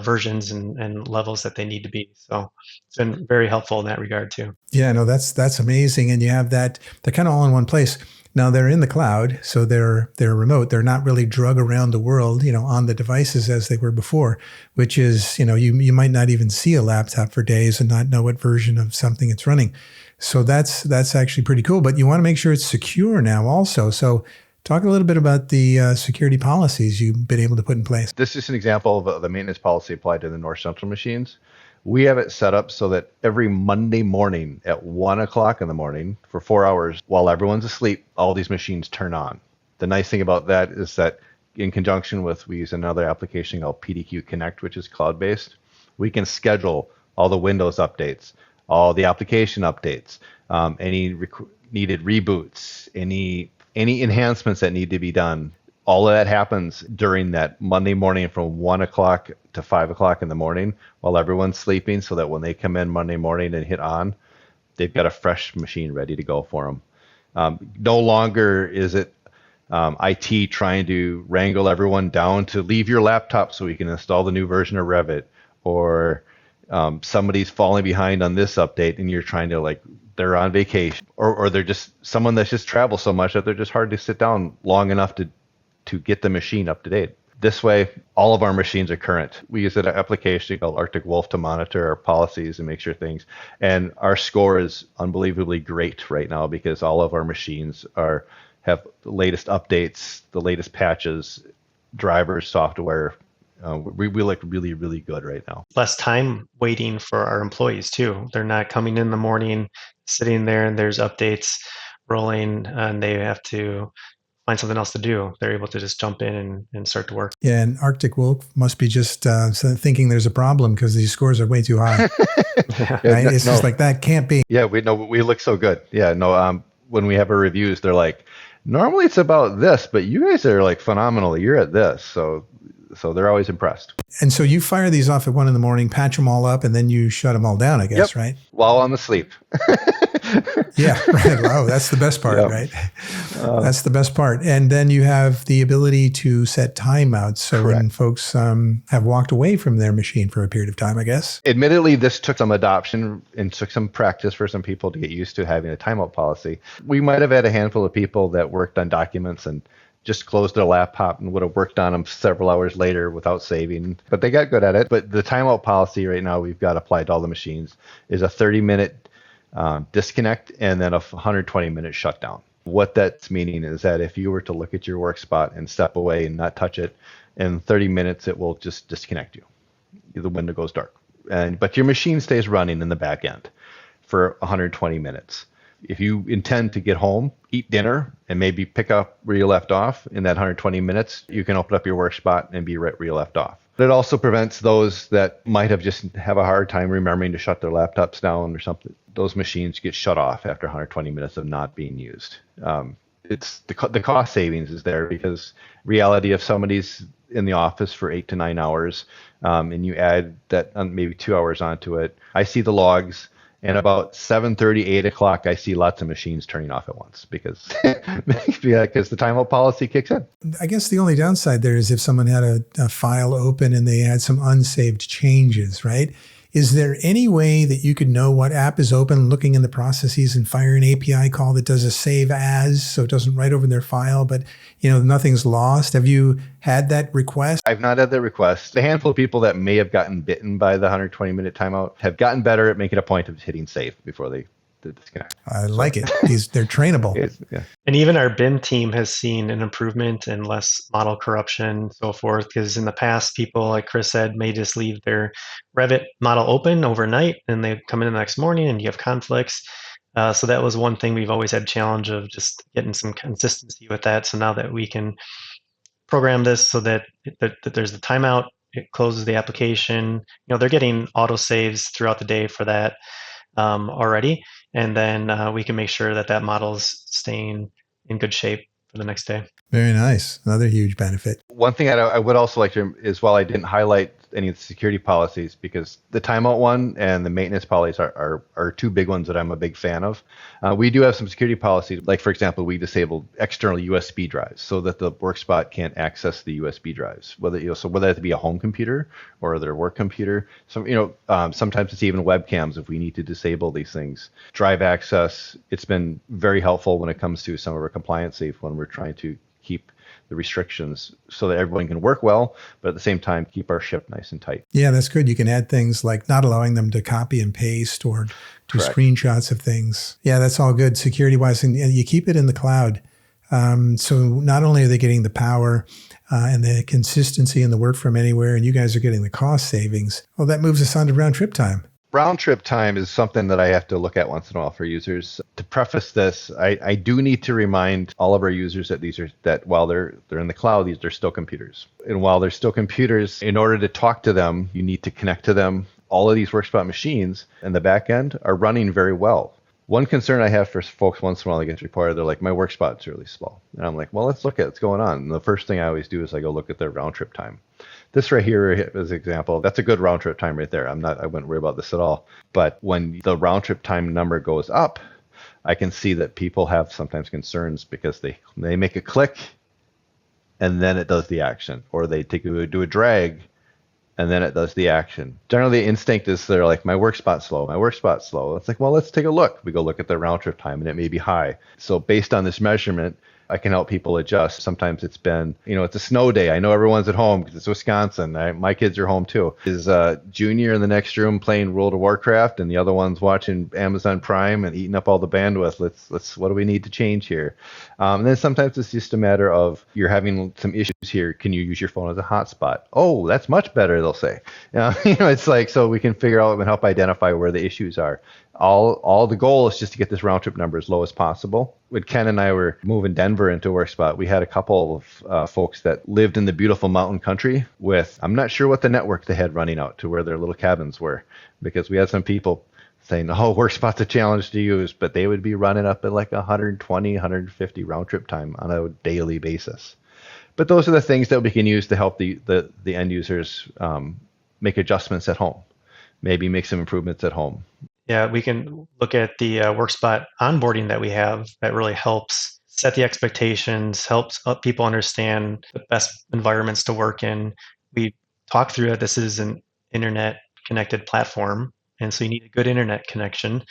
A: versions and levels that they need to be. So it's been very helpful in that regard too.
B: Yeah, no, that's amazing. And you have that, they're kind of all in one place. Now they're in the cloud, so they're remote. They're not really drug around the world, on the devices as they were before, which is, you might not even see a laptop for days and not know what version of something it's running. So that's actually pretty cool. But you want to make sure it's secure now also. So talk a little bit about the security policies you've been able to put in place.
C: This is an example of the maintenance policy applied to the North Central machines. We have it set up so that every Monday morning at 1 o'clock in the morning for 4 hours while everyone's asleep, all these machines turn on. The nice thing about that is that in conjunction with, we use another application called PDQ Connect, which is cloud-based. We can schedule all the Windows updates, all the application updates, any needed reboots, any enhancements that need to be done. All of that happens during that Monday morning from 1 o'clock to 5 o'clock in the morning while everyone's sleeping, so that when they come in Monday morning and hit on, they've got a fresh machine ready to go for them. No longer is it IT trying to wrangle everyone down to leave your laptop so we can install the new version of Revit, or somebody's falling behind on this update and you're trying to they're on vacation, or they're just someone that's just traveled so much that they're just hard to sit down long enough to get the machine up to date. This way, all of our machines are current. We use an application called Arctic Wolf to monitor our policies and make sure things, and our score is unbelievably great right now because all of our machines have the latest updates, the latest patches, drivers, software. We look really, really good right now.
A: Less time waiting for our employees too. They're not coming in the morning, sitting there, and there's updates rolling, and they have to find something else to do. They're able to just jump in and start to work.
B: Yeah, and Arctic Wolf must be just thinking there's a problem because these scores are way too high. Right? It's just like, that can't be.
C: Yeah, we look so good. Yeah, no. When we have our reviews, they're like, normally it's about this, but you guys are phenomenal. You're at this, so they're always impressed.
B: And so you fire these off at 1 a.m, patch them all up, and then you shut them all down, I guess, right?
C: While on the sleep.
B: Yeah, right. Wow, that's the best part, right? That's the best part. And then you have the ability to set timeouts. So
C: correct.
B: When folks have walked away from their machine for a period of time, I guess.
C: Admittedly, this took some adoption and took some practice for some people to get used to having a timeout policy. We might have had a handful of people that worked on documents and just closed their laptop and would have worked on them several hours later without saving, but they got good at it. But the timeout policy right now we've got applied to all the machines is a 30-minute disconnect and then a 120-minute shutdown. What that's meaning is that if you were to look at your work spot and step away and not touch it, in 30 minutes it will just disconnect you. The window goes dark, but your machine stays running in the back end for 120 minutes. If you intend to get home, eat dinner, and maybe pick up where you left off in that 120 minutes, you can open up your work spot and be right where you left off. But it also prevents those that might just have a hard time remembering to shut their laptops down or something. Those machines get shut off after 120 minutes of not being used. It's the cost savings is there because reality, if somebody's in the office for 8 to 9 hours, and you add that maybe 2 hours onto it, I see the logs. And about 7:30, 8 o'clock, I see lots of machines turning off at once because the timeout policy kicks in.
B: I guess the only downside there is if someone had a file open and they had some unsaved changes, right? Is there any way that you could know what app is open, looking in the processes and fire an API call that does a save as, so it doesn't write over their file, but nothing's lost? Have you had that request?
C: I've not had that request. A handful of people that may have gotten bitten by the 120-minute timeout have gotten better at making a point of hitting save before they the disconnect.
B: I like it. They're trainable.
C: Yeah.
A: And even our BIM team has seen an improvement in less model corruption, so forth. Because in the past, people, like Kris said, may just leave their Revit model open overnight, and they come in the next morning, and you have conflicts. So that was one thing we've always had challenge of, just getting some consistency with that. So now that we can program this so that there's the timeout, it closes the application. They're getting auto saves throughout the day for that already, and then we can make sure that model's staying in good shape for the next day.
B: Very nice. Another huge benefit.
C: One thing I would also like to is, while I didn't highlight any of the security policies, because the timeout one and the maintenance policies are two big ones that I'm a big fan of. We do have some security policies, like, for example, we disabled external USB drives so that the Workspot can't access the USB drives, whether that be a home computer or their work computer. So sometimes it's even webcams if we need to disable these things. Drive access, it's been very helpful when it comes to some of our compliance safe when we're trying to keep the restrictions so that everyone can work well, but at the same time, keep our ship nice and tight.
B: Yeah, that's good. You can add things like not allowing them to copy and paste or do
C: Correct.
B: Screenshots of things. Yeah, that's all good security-wise. And you keep it in the cloud. So not only are they getting the power and the consistency and the work from anywhere, and you guys are getting the cost savings, well, that moves us on to round trip time.
C: Round trip time is something that I have to look at once in a while for users. To preface this, I do need to remind all of our users that while they're in the cloud, they're still computers. And while they're still computers, in order to talk to them, you need to connect to them. All of these Workspot machines in the back end are running very well. One concern I have for folks once in a while that gets reported, they're like, my Workspot's really slow. And I'm like, well, let's look at what's going on. And the first thing I always do is I go look at their round trip time. This right here is an example. That's a good round trip time right there. I wouldn't worry about this at all. But when the round trip time number goes up, I can see that people have sometimes concerns because they make a click and then it does the action, or they do a drag and then it does the action. Generally, the instinct is they're like, my Workspot's slow, my Workspot's slow. It's like, well, let's take a look. We go look at the round trip time and it may be high. So based on this measurement, I can help people adjust. Sometimes it's been, it's a snow day. I know everyone's at home because it's Wisconsin. My kids are home too. Is Junior in the next room playing World of Warcraft, and the other one's watching Amazon Prime and eating up all the bandwidth. What do we need to change here? And then sometimes it's just a matter of, you're having some issues here. Can you use your phone as a hotspot? Oh, that's much better, they'll say. It's like, so we can figure out and help identify where the issues are. All the goal is just to get this round trip number as low as possible. When Ken and I were moving Denver into Workspot, we had a couple of folks that lived in the beautiful mountain country with, I'm not sure what the network they had running out to where their little cabins were, because we had some people saying, oh, Workspot's a challenge to use, but they would be running up at like 120, 150 round trip time on a daily basis. But those are the things that we can use to help the end users make adjustments at home, maybe make some improvements at home.
A: Yeah, we can look at the Workspot onboarding that we have that really helps set the expectations, helps people understand the best environments to work in. We talk through that this is an internet connected platform, and so you need a good internet connection.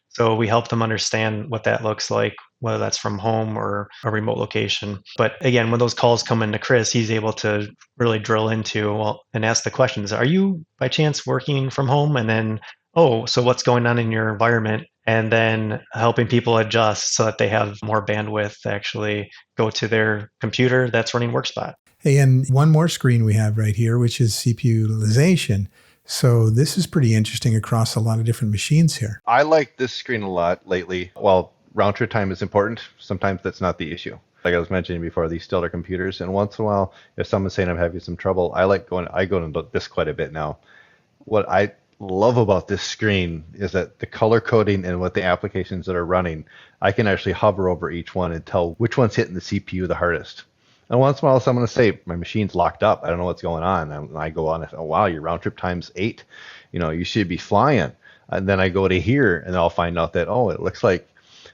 A: So we help them understand what that looks like, whether that's from home or a remote location. But again, when those calls come into Kris, he's able to really drill into, and ask the questions. Are you by chance working from home? And then, oh, so what's going on in your environment? And then helping people adjust so that they have more bandwidth to actually go to their computer that's running Workspot.
B: Hey, and one more screen we have right here, which is CPU utilization. So this is pretty interesting across a lot of different machines here.
C: I like this screen a lot lately. While round trip time is important, sometimes that's not the issue. Like I was mentioning before, these still are computers. And once in a while, if someone's saying I'm having some trouble, I go into this quite a bit now. What I love about this screen is that the color coding and what the applications that are running, I can actually hover over each one and tell which one's hitting the CPU the hardest. And once in a while, someone will say, my machine's locked up. I don't know what's going on. And I go on and say, oh, wow, your round trip time's 8. You should be flying. And then I go to here and I'll find out that, it looks like,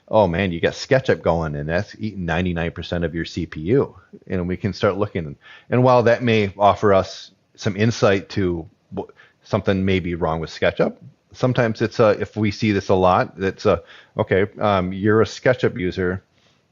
C: oh man, you got SketchUp going and that's eating 99% of your CPU. And we can start looking. And while that may offer us some insight to something may be wrong with SketchUp, sometimes it's if we see this a lot, it's you're a SketchUp user,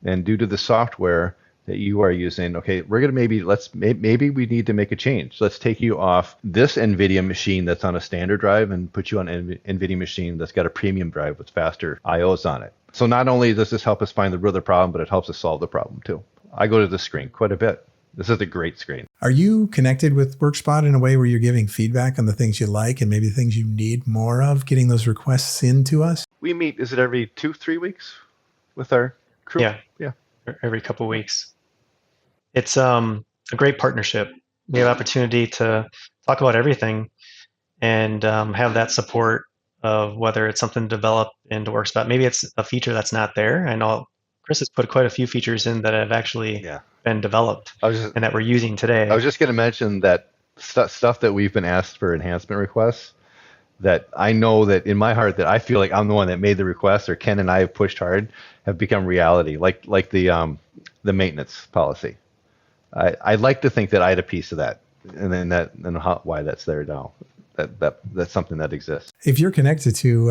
C: and due to the software, that you are using, okay, we're going to maybe we need to make a change. Let's take you off this NVIDIA machine that's on a standard drive and put you on an NVIDIA machine that's got a premium drive with faster IOs on it. So not only does this help us find the root of the problem, but it helps us solve the problem too. I go to the screen quite a bit. This is a great screen.
B: Are you connected with Workspot in a way where you're giving feedback on the things you like and maybe things you need more of, getting those requests in to us?
C: We meet, is it every 2-3 weeks with our crew?
A: Yeah. Every couple of weeks. It's a great partnership. We have opportunity to talk about everything and have that support of whether it's something developed into Workspot. Maybe it's a feature that's not there. I know Kris has put quite a few features in that have actually been developed and that we're using today.
C: I was just going to mention that stuff that we've been asked for enhancement requests, that I know that in my heart that I feel like I'm the one that made the request, or Ken and I have pushed hard, have become reality, like the maintenance policy. I'd like to think that I had a piece of that, and then why that's there now. That's something that exists.
B: If you're connected to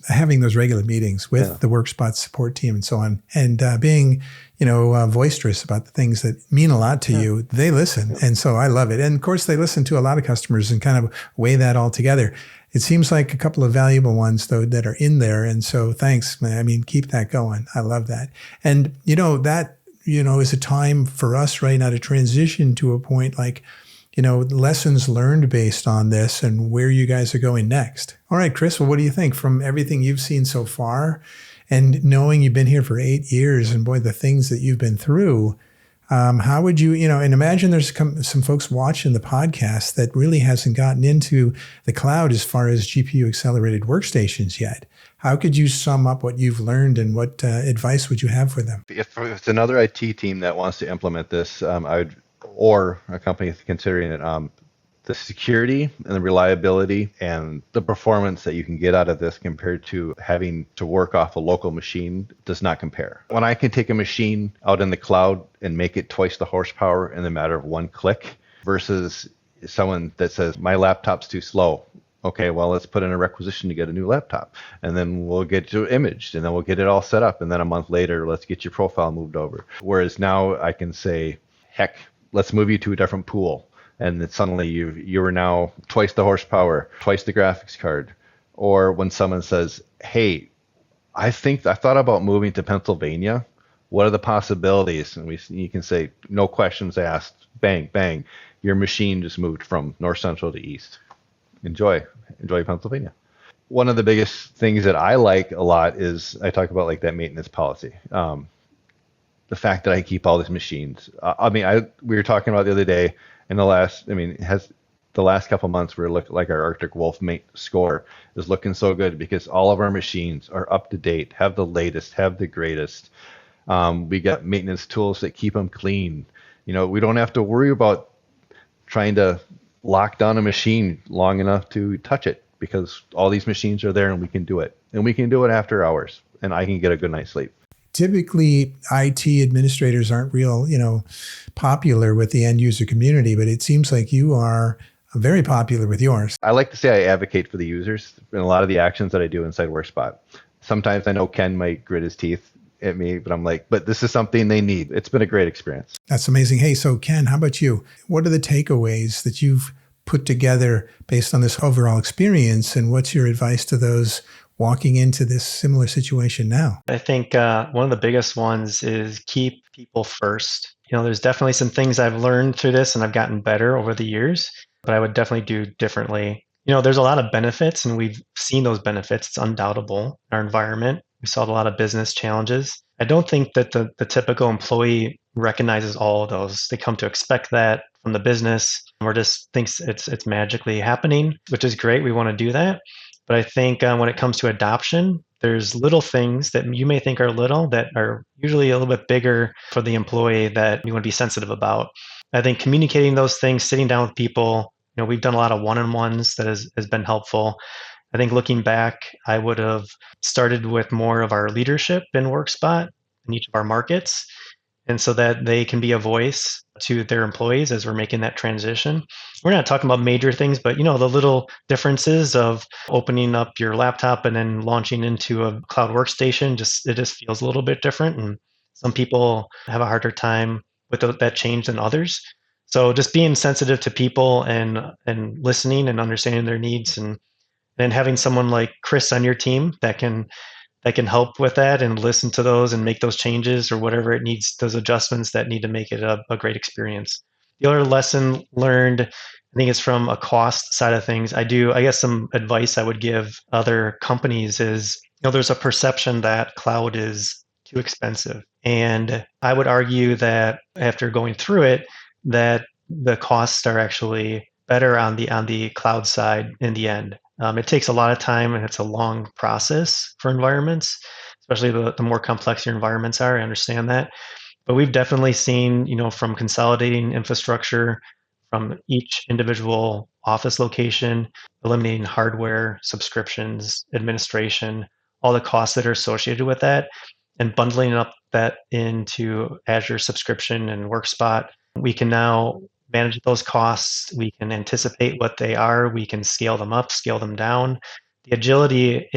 B: having those regular meetings with the Workspot support team and so on, and being boisterous about the things that mean a lot to you, they listen, and so I love it. And of course, they listen to a lot of customers and kind of weigh that all together. It seems like a couple of valuable ones though that are in there, and so thanks, man. I mean, keep that going. I love that, and that is a time for us right now to transition to a point like, lessons learned based on this and where you guys are going next. All right, Kris, well, what do you think from everything you've seen so far and knowing you've been here for 8 years and boy, the things that you've been through, how would you, and imagine there's some folks watching the podcast that really hasn't gotten into the cloud as far as GPU accelerated workstations yet. How could you sum up what you've learned and what advice would you have for them?
C: If it's another IT team that wants to implement this, or a company considering it, the security and the reliability and the performance that you can get out of this compared to having to work off a local machine does not compare. When I can take a machine out in the cloud and make it twice the horsepower in the matter of one click versus someone that says, my laptop's too slow. Okay, well, let's put in a requisition to get a new laptop, and then we'll get you imaged, and then we'll get it all set up, and then a month later, let's get your profile moved over. Whereas now I can say, heck, let's move you to a different pool. And then suddenly you are now twice the horsepower, twice the graphics card. Or when someone says, hey, I thought about moving to Pennsylvania. What are the possibilities? And you can say, no questions asked, bang, bang. Your machine just moved from north central to east. Enjoy Pennsylvania. One of the biggest things that I like a lot is I talk about like that maintenance policy. The fact that I keep all these machines. We were talking about the other day in the last couple of months, we're looking like our Arctic Wolf score is looking so good because all of our machines are up to date, have the latest, have the greatest. We got maintenance tools that keep them clean. We don't have to worry about trying to lock down a machine long enough to touch it because all these machines are there and we can do it. And we can do it after hours and I can get a good night's sleep.
B: Typically, IT administrators aren't real, popular with the end user community, but it seems like you are very popular with yours.
C: I like to say I advocate for the users in a lot of the actions that I do inside Workspot. Sometimes I know Ken might grit his teeth at me, but I'm like, but this is something they need. It's been a great experience.
B: That's amazing. Hey, so Ken, how about you? What are the takeaways that you've put together based on this overall experience, and what's your advice to those walking into this similar situation now?
A: I think one of the biggest ones is keep people first. There's definitely some things I've learned through this and I've gotten better over the years, but I would definitely do differently. There's a lot of benefits and we've seen those benefits. It's undoubtable in our environment. We solved a lot of business challenges. I don't think that the typical employee recognizes all of those. They come to expect that from the business or just thinks it's magically happening, which is great. We want to do that. But I think when it comes to adoption, there's little things that you may think are little that are usually a little bit bigger for the employee that you want to be sensitive about. I think communicating those things, sitting down with people, we've done a lot of one-on-ones that has been helpful. I think looking back, I would have started with more of our leadership in Workspot in each of our markets, and so that they can be a voice to their employees as we're making that transition. We're not talking about major things, but the little differences of opening up your laptop and then launching into a cloud workstation, it just feels a little bit different. And some people have a harder time with that change than others. So just being sensitive to people and listening and understanding their needs, and having someone like Kris on your team that can help with that and listen to those and make those changes or whatever it needs, those adjustments that need to make it a great experience. The other lesson learned, I think, is from a cost side of things. I guess some advice I would give other companies is, there's a perception that cloud is too expensive. And I would argue that after going through it, that the costs are actually better on the cloud side in the end. It takes a lot of time and it's a long process for environments, especially the more complex your environments are. I understand that. But we've definitely seen, from consolidating infrastructure from each individual office location, eliminating hardware, subscriptions, administration, all the costs that are associated with that, and bundling up that into Azure subscription and Workspot. We can now manage those costs. We can anticipate what they are. We can scale them up, scale them down. The agility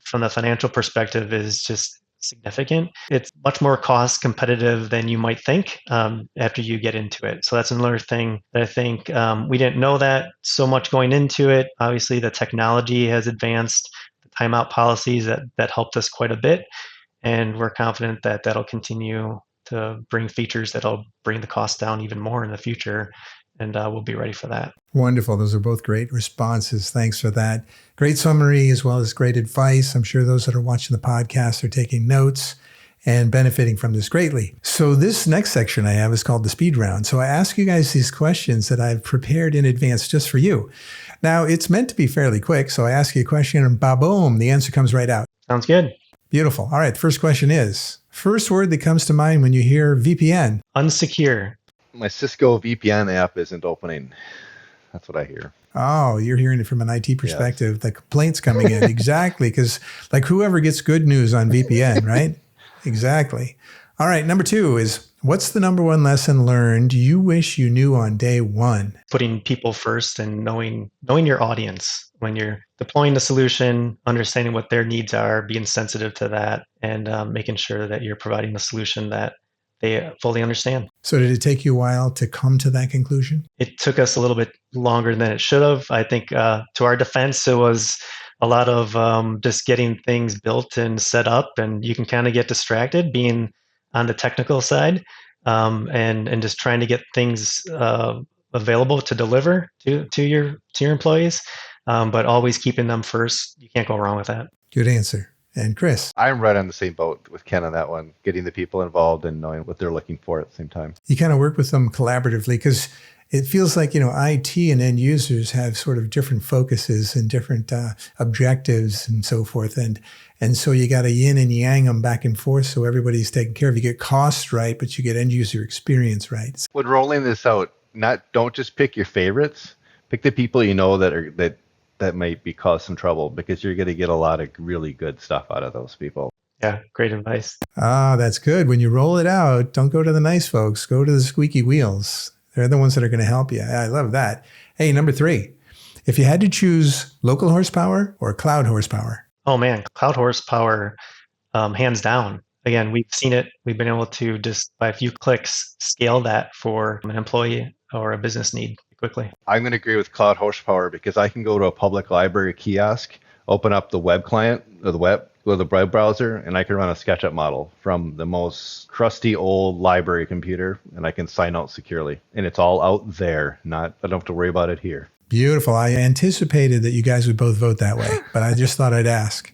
A: from the financial perspective is just significant. It's much more cost competitive than you might think after you get into it. So that's another thing that I think we didn't know that so much going into it. Obviously, the technology has advanced, the timeout policies that helped us quite a bit. And we're confident that that'll continue to bring features that'll bring the cost down even more in the future. And we'll be ready for that.
B: Wonderful. Those are both great responses. Thanks for that. Great summary as well as great advice. I'm sure those that are watching the podcast are taking notes and benefiting from this greatly. So this next section I have is called the speed round. So I ask you guys these questions that I've prepared in advance just for you. Now, it's meant to be fairly quick. So I ask you a question and ba-boom, the answer comes right out.
A: Sounds good.
B: Beautiful. All right. The first question is, first word that comes to mind when you hear VPN?
A: Unsecure.
C: My Cisco VPN app isn't opening. That's what I hear.
B: Oh, you're hearing it from an IT perspective. Yes. The complaints coming in. Exactly. Because whoever gets good news on VPN, right? Exactly. All right. Number 2 is, what's the number 1 lesson learned you wish you knew on day 1?
A: Putting people first and knowing your audience. When you're deploying the solution, understanding what their needs are, being sensitive to that, and making sure that you're providing the solution that they fully understand.
B: So did it take you a while to come to that conclusion?
A: It took us a little bit longer than it should have. I think to our defense, it was a lot of just getting things built and set up, and you can kind of get distracted being on the technical side and just trying to get things available to deliver to your employees. But always keeping them first. You can't go wrong with that.
B: Good answer. And Kris?
C: I'm right on the same boat with Ken on that one, getting the people involved and knowing what they're looking for at the same time.
B: You kind of work with them collaboratively because it feels like, IT and end users have sort of different focuses and different objectives and so forth. And so you got to yin and yang them back and forth so everybody's taken care of. You get cost right, but you get end user experience right.
C: When rolling this out, don't just pick your favorites. Pick the people you know that might be cause some trouble, because you're going to get a lot of really good stuff out of those people.
A: Yeah, great advice.
B: Ah, that's good. When you roll it out, don't go to the nice folks. Go to the squeaky wheels. They're the ones that are going to help you. I love that. Hey, number 3, if you had to choose local horsepower or cloud horsepower?
A: Oh man, cloud horsepower, hands down. Again, we've seen it. We've been able to just by a few clicks scale that for an employee or a business need quickly.
C: I'm going to agree with cloud horsepower because I can go to a public library kiosk, open up the web client or the web browser, and I can run a SketchUp model from the most crusty old library computer, and I can sign out securely. And it's all out there. I don't have to worry about it here.
B: Beautiful. I anticipated that you guys would both vote that way, but I just thought I'd ask.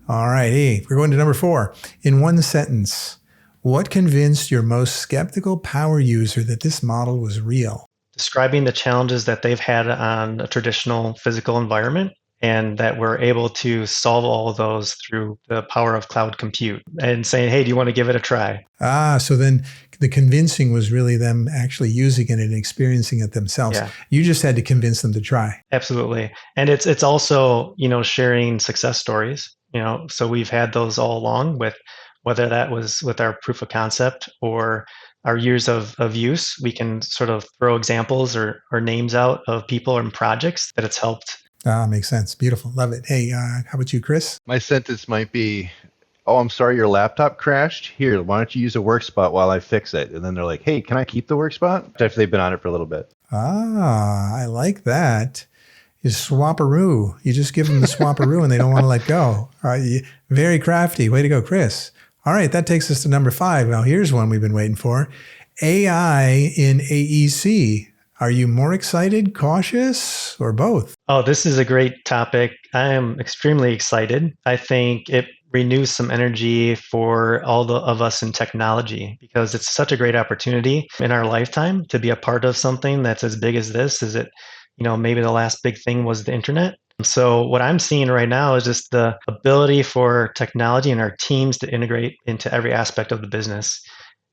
B: All right. Hey, we're going to number 4. In one sentence, what convinced your most skeptical power user that this model was real?
A: Describing the challenges that they've had on a traditional physical environment, and that we're able to solve all of those through the power of cloud compute, and saying, hey, do you want to give it a try?
B: So then the convincing was really them actually using it and experiencing it themselves.
A: Yeah.
B: You just had to convince them to try.
A: Absolutely. And it's also, sharing success stories, so we've had those all along, with whether that was with our proof of concept or our years of use. We can sort of throw examples or names out of people and projects that it's helped.
B: Makes sense. Beautiful. Love it. Hey, how about you, Kris?
C: My sentence might be, oh, I'm sorry, your laptop crashed. Here, why don't you use a Workspot while I fix it? And then they're like, hey, can I keep the Workspot? After they've been on it for a little bit.
B: Ah, I like that. You swaparoo. You just give them the swaparoo and they don't want to let go. Very crafty. Way to go, Kris. All right, that takes us to number 5. Now, here's one we've been waiting for. AI in AEC. Are you more excited, cautious, or both?
A: Oh, this is a great topic. I am extremely excited. I think it renews some energy for all of us in technology because it's such a great opportunity in our lifetime to be a part of something that's as big as this. Is it, maybe the last big thing was the internet. So what I'm seeing right now is just the ability for technology and our teams to integrate into every aspect of the business.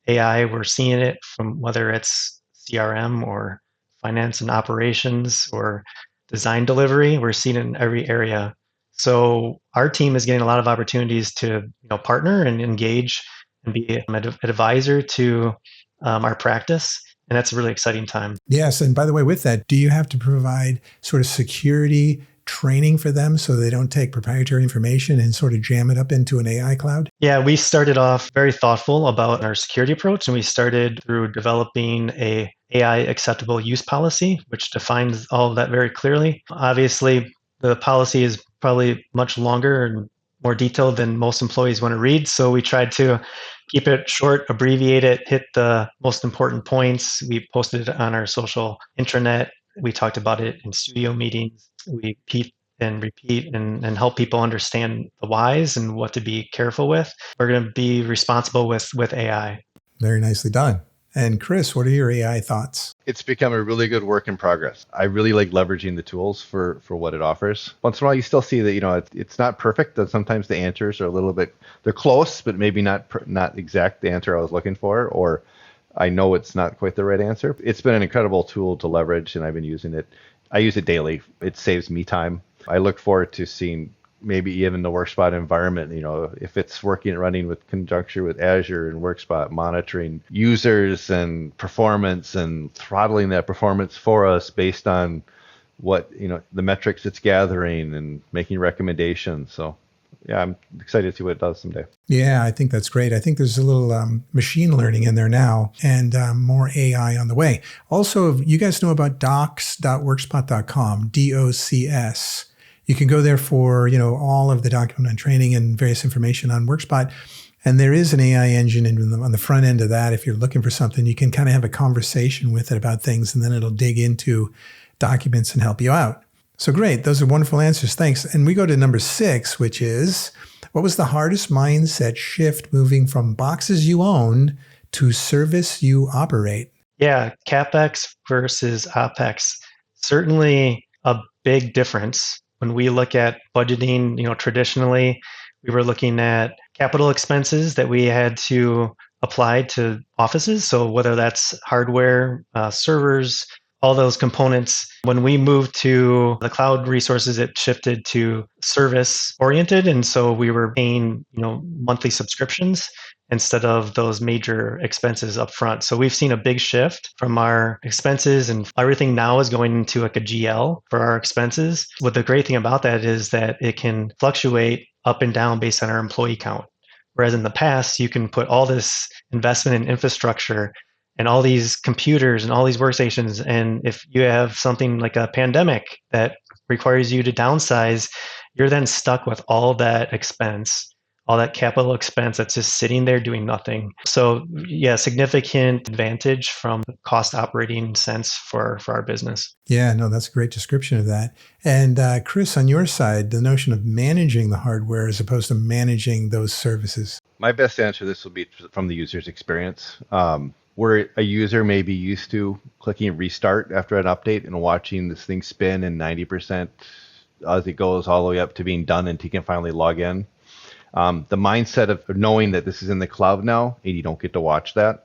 A: AI, we're seeing it from whether it's CRM or finance and operations or design delivery. We're seeing it in every area. So our team is getting a lot of opportunities to partner and engage and be an advisor to our practice. And that's a really exciting time.
B: Yes. And by the way, with that, do you have to provide sort of security training for them so they don't take proprietary information and sort of jam it up into an AI cloud?
A: Yeah, we started off very thoughtful about our security approach, and we started through developing a AI acceptable use policy, which defines all of that very clearly. Obviously, the policy is probably much longer and more detailed than most employees want to read. So we tried to keep it short, abbreviate it, hit the most important points. We posted it on our social intranet. We talked about it in studio meetings. We repeat and help people understand the whys and what to be careful with. We're going to be responsible with AI.
B: Very nicely done. And Kris, what are your AI thoughts?
C: It's become a really good work in progress. I really like leveraging the tools for what it offers. Once in a while, you still see that, it's not perfect. That sometimes the answers are a little bit, they're close, but maybe not exact the answer I was looking for, or I know it's not quite the right answer. It's been an incredible tool to leverage, and I've been using it. I use it daily. It saves me time. I look forward to seeing maybe even the Workspot environment, if it's running with conjunction with Azure and Workspot, monitoring users and performance and throttling that performance for us based on what, the metrics it's gathering and making recommendations. So yeah, I'm excited to see what it does someday.
B: Yeah, I think that's great. I think there's a little machine learning in there now and more AI on the way. Also, you guys know about docs.workspot.com, DOCS. You can go there for, all of the document and training and various information on Workspot. And there is an AI engine on the front end of that. If you're looking for something, you can kind of have a conversation with it about things, and then it'll dig into documents and help you out. So great. Those are wonderful answers. Thanks. And we go to number 6, which is, what was the hardest mindset shift moving from boxes you own to service you operate?
A: Yeah, CapEx versus OpEx. Certainly a big difference. When we look at budgeting, traditionally, we were looking at capital expenses that we had to apply to offices. So whether that's hardware, servers, all those components. When we moved to the cloud resources, it shifted to service oriented. And so we were paying, monthly subscriptions instead of those major expenses up front. So we've seen a big shift from our expenses, and everything now is going into like a GL for our expenses. What the great thing about that is that it can fluctuate up and down based on our employee count. Whereas in the past, you can put all this investment in infrastructure and all these computers and all these workstations. And if you have something like a pandemic that requires you to downsize, you're then stuck with all that expense, all that capital expense that's just sitting there doing nothing. So yeah, significant advantage from cost operating sense for our business.
B: Yeah, no, that's a great description of that. And Kris, on your side, the notion of managing the hardware as opposed to managing those services.
C: My best answer to this will be from the user's experience. Where a user may be used to clicking restart after an update and watching this thing spin in 90% as it goes all the way up to being done and he can finally log in. The mindset of knowing that this is in the cloud now and you don't get to watch that.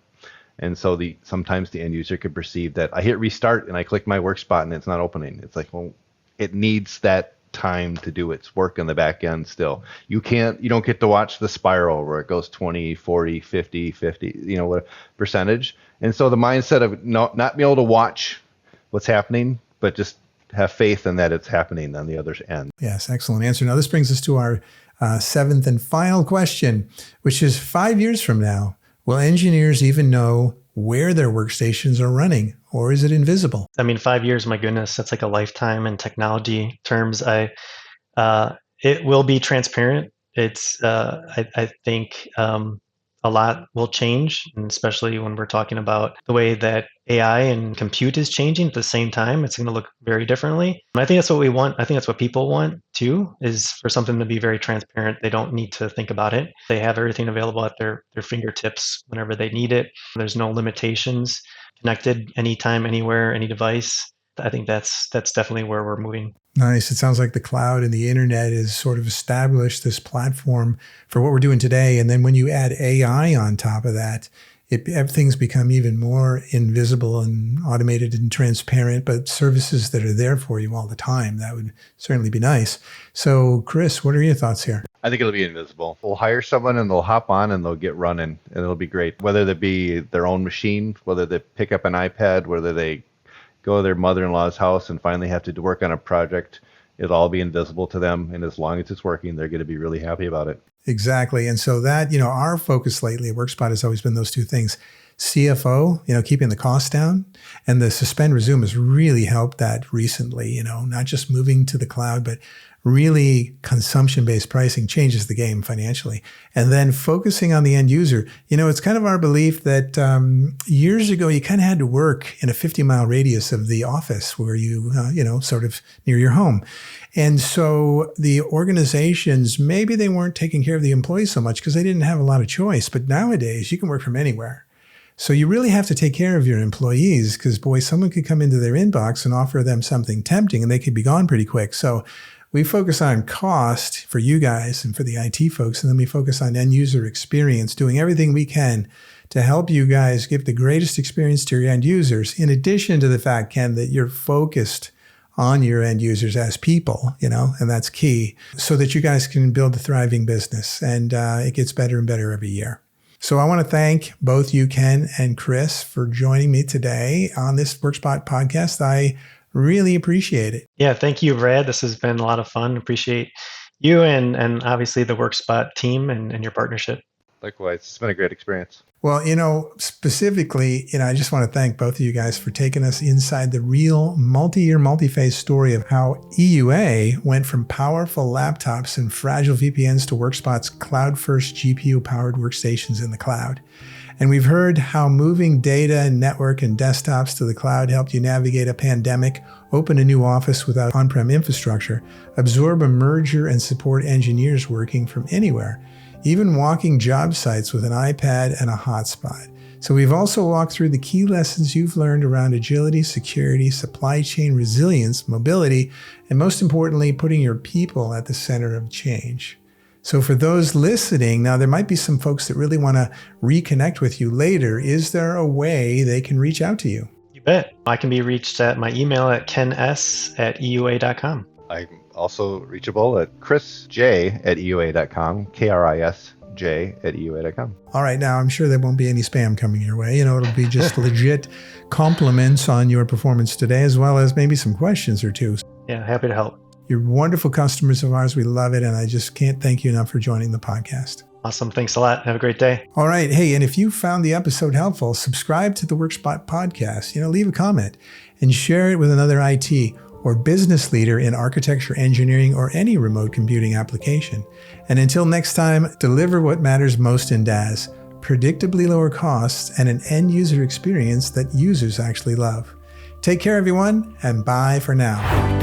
C: And so sometimes the end user could perceive that I hit restart and I click my Workspot and it's not opening. It's like, well, it needs that time to do its work on the back end still. You don't get to watch the spiral where it goes 20, 40, 50, what percentage. And so the mindset of not being able to watch what's happening, but just have faith in that it's happening on the other end.
B: Yes, excellent answer. Now, this brings us to our seventh and final question, which is 5 years from now, will engineers even know where their workstations are running, or is it invisible?
A: I mean, 5 years, my goodness, that's like a lifetime in technology terms. It will be transparent. I think a lot will change, and especially when we're talking about the way that AI and compute is changing at the same time, it's going to look very differently. And I think that's what we want. I think that's what people want too, is for something to be very transparent. They don't need to think about it. They have everything available at their fingertips whenever they need it. There's no limitations, connected anytime, anywhere, any device. I think that's definitely where we're moving.
B: Nice. It sounds like the cloud and the internet is sort of established this platform for what we're doing today. And then when you add AI on top of that, things become even more invisible and automated and transparent, but services that are there for you all the time. That would certainly be nice. So, Kris, what are your thoughts here?
C: I think it'll be invisible. We'll hire someone and they'll hop on and they'll get running and it'll be great. Whether they be their own machine, whether they pick up an iPad, whether they go to their mother-in-law's house and finally have to work on a project, it'll all be invisible to them. And as long as it's working, they're going to be really happy about it.
B: Exactly. And so that, our focus lately at Workspot has always been those two things. CFO, keeping the costs down, and the suspend resume has really helped that recently, not just moving to the cloud, but really consumption-based pricing changes the game financially. And then focusing on the end user, it's kind of our belief that years ago, you kind of had to work in a 50-mile radius of the office where you, sort of near your home. And so the organizations, maybe they weren't taking care of the employees so much because they didn't have a lot of choice. But nowadays, you can work from anywhere. So you really have to take care of your employees because, boy, someone could come into their inbox and offer them something tempting and they could be gone pretty quick. So we focus on cost for you guys and for the IT folks, and then we focus on end user experience, doing everything we can to help you guys give the greatest experience to your end users, in addition to the fact, Ken, that you're focused on your end users as people, and that's key, so that you guys can build a thriving business. And it gets better and better every year. So I want to thank both you, Ken and Kris, for joining me today on this Workspot podcast. I really appreciate it.
A: Yeah, thank you, Brad. This has been a lot of fun. Appreciate you and obviously the Workspot team and your partnership.
C: Likewise, it's been a great experience.
B: Well, specifically, I just want to thank both of you guys for taking us inside the real multi-year, multi-phase story of how EUA went from powerful laptops and fragile VPNs to Workspot's cloud-first GPU-powered workstations in the cloud. And we've heard how moving data, network, and desktops to the cloud helped you navigate a pandemic, open a new office without on-prem infrastructure, absorb a merger, and support engineers working from anywhere, even walking job sites with an iPad and a hotspot. So we've also walked through the key lessons you've learned around agility, security, supply chain resilience, mobility, and most importantly, putting your people at the center of change. So for those listening, now there might be some folks that really want to reconnect with you later. Is there a way they can reach out to you?
A: You bet. I can be reached at my email at kens@eua.com.
C: I'm also reachable at krisj@eua.com, KRISJ@eua.com.
B: All right. Now, I'm sure there won't be any spam coming your way. It'll be just legit compliments on your performance today, as well as maybe some questions or two.
A: Yeah, happy to help.
B: You're wonderful customers of ours. We love it. And I just can't thank you enough for joining the podcast.
A: Awesome. Thanks a lot. Have a great day.
B: All right. Hey, and if you found the episode helpful, subscribe to the Workspot podcast. Leave a comment and share it with another IT or business leader in architecture, engineering, or any remote computing application. And until next time, deliver what matters most in DaaS, predictably lower costs and an end user experience that users actually love. Take care, everyone, and bye for now.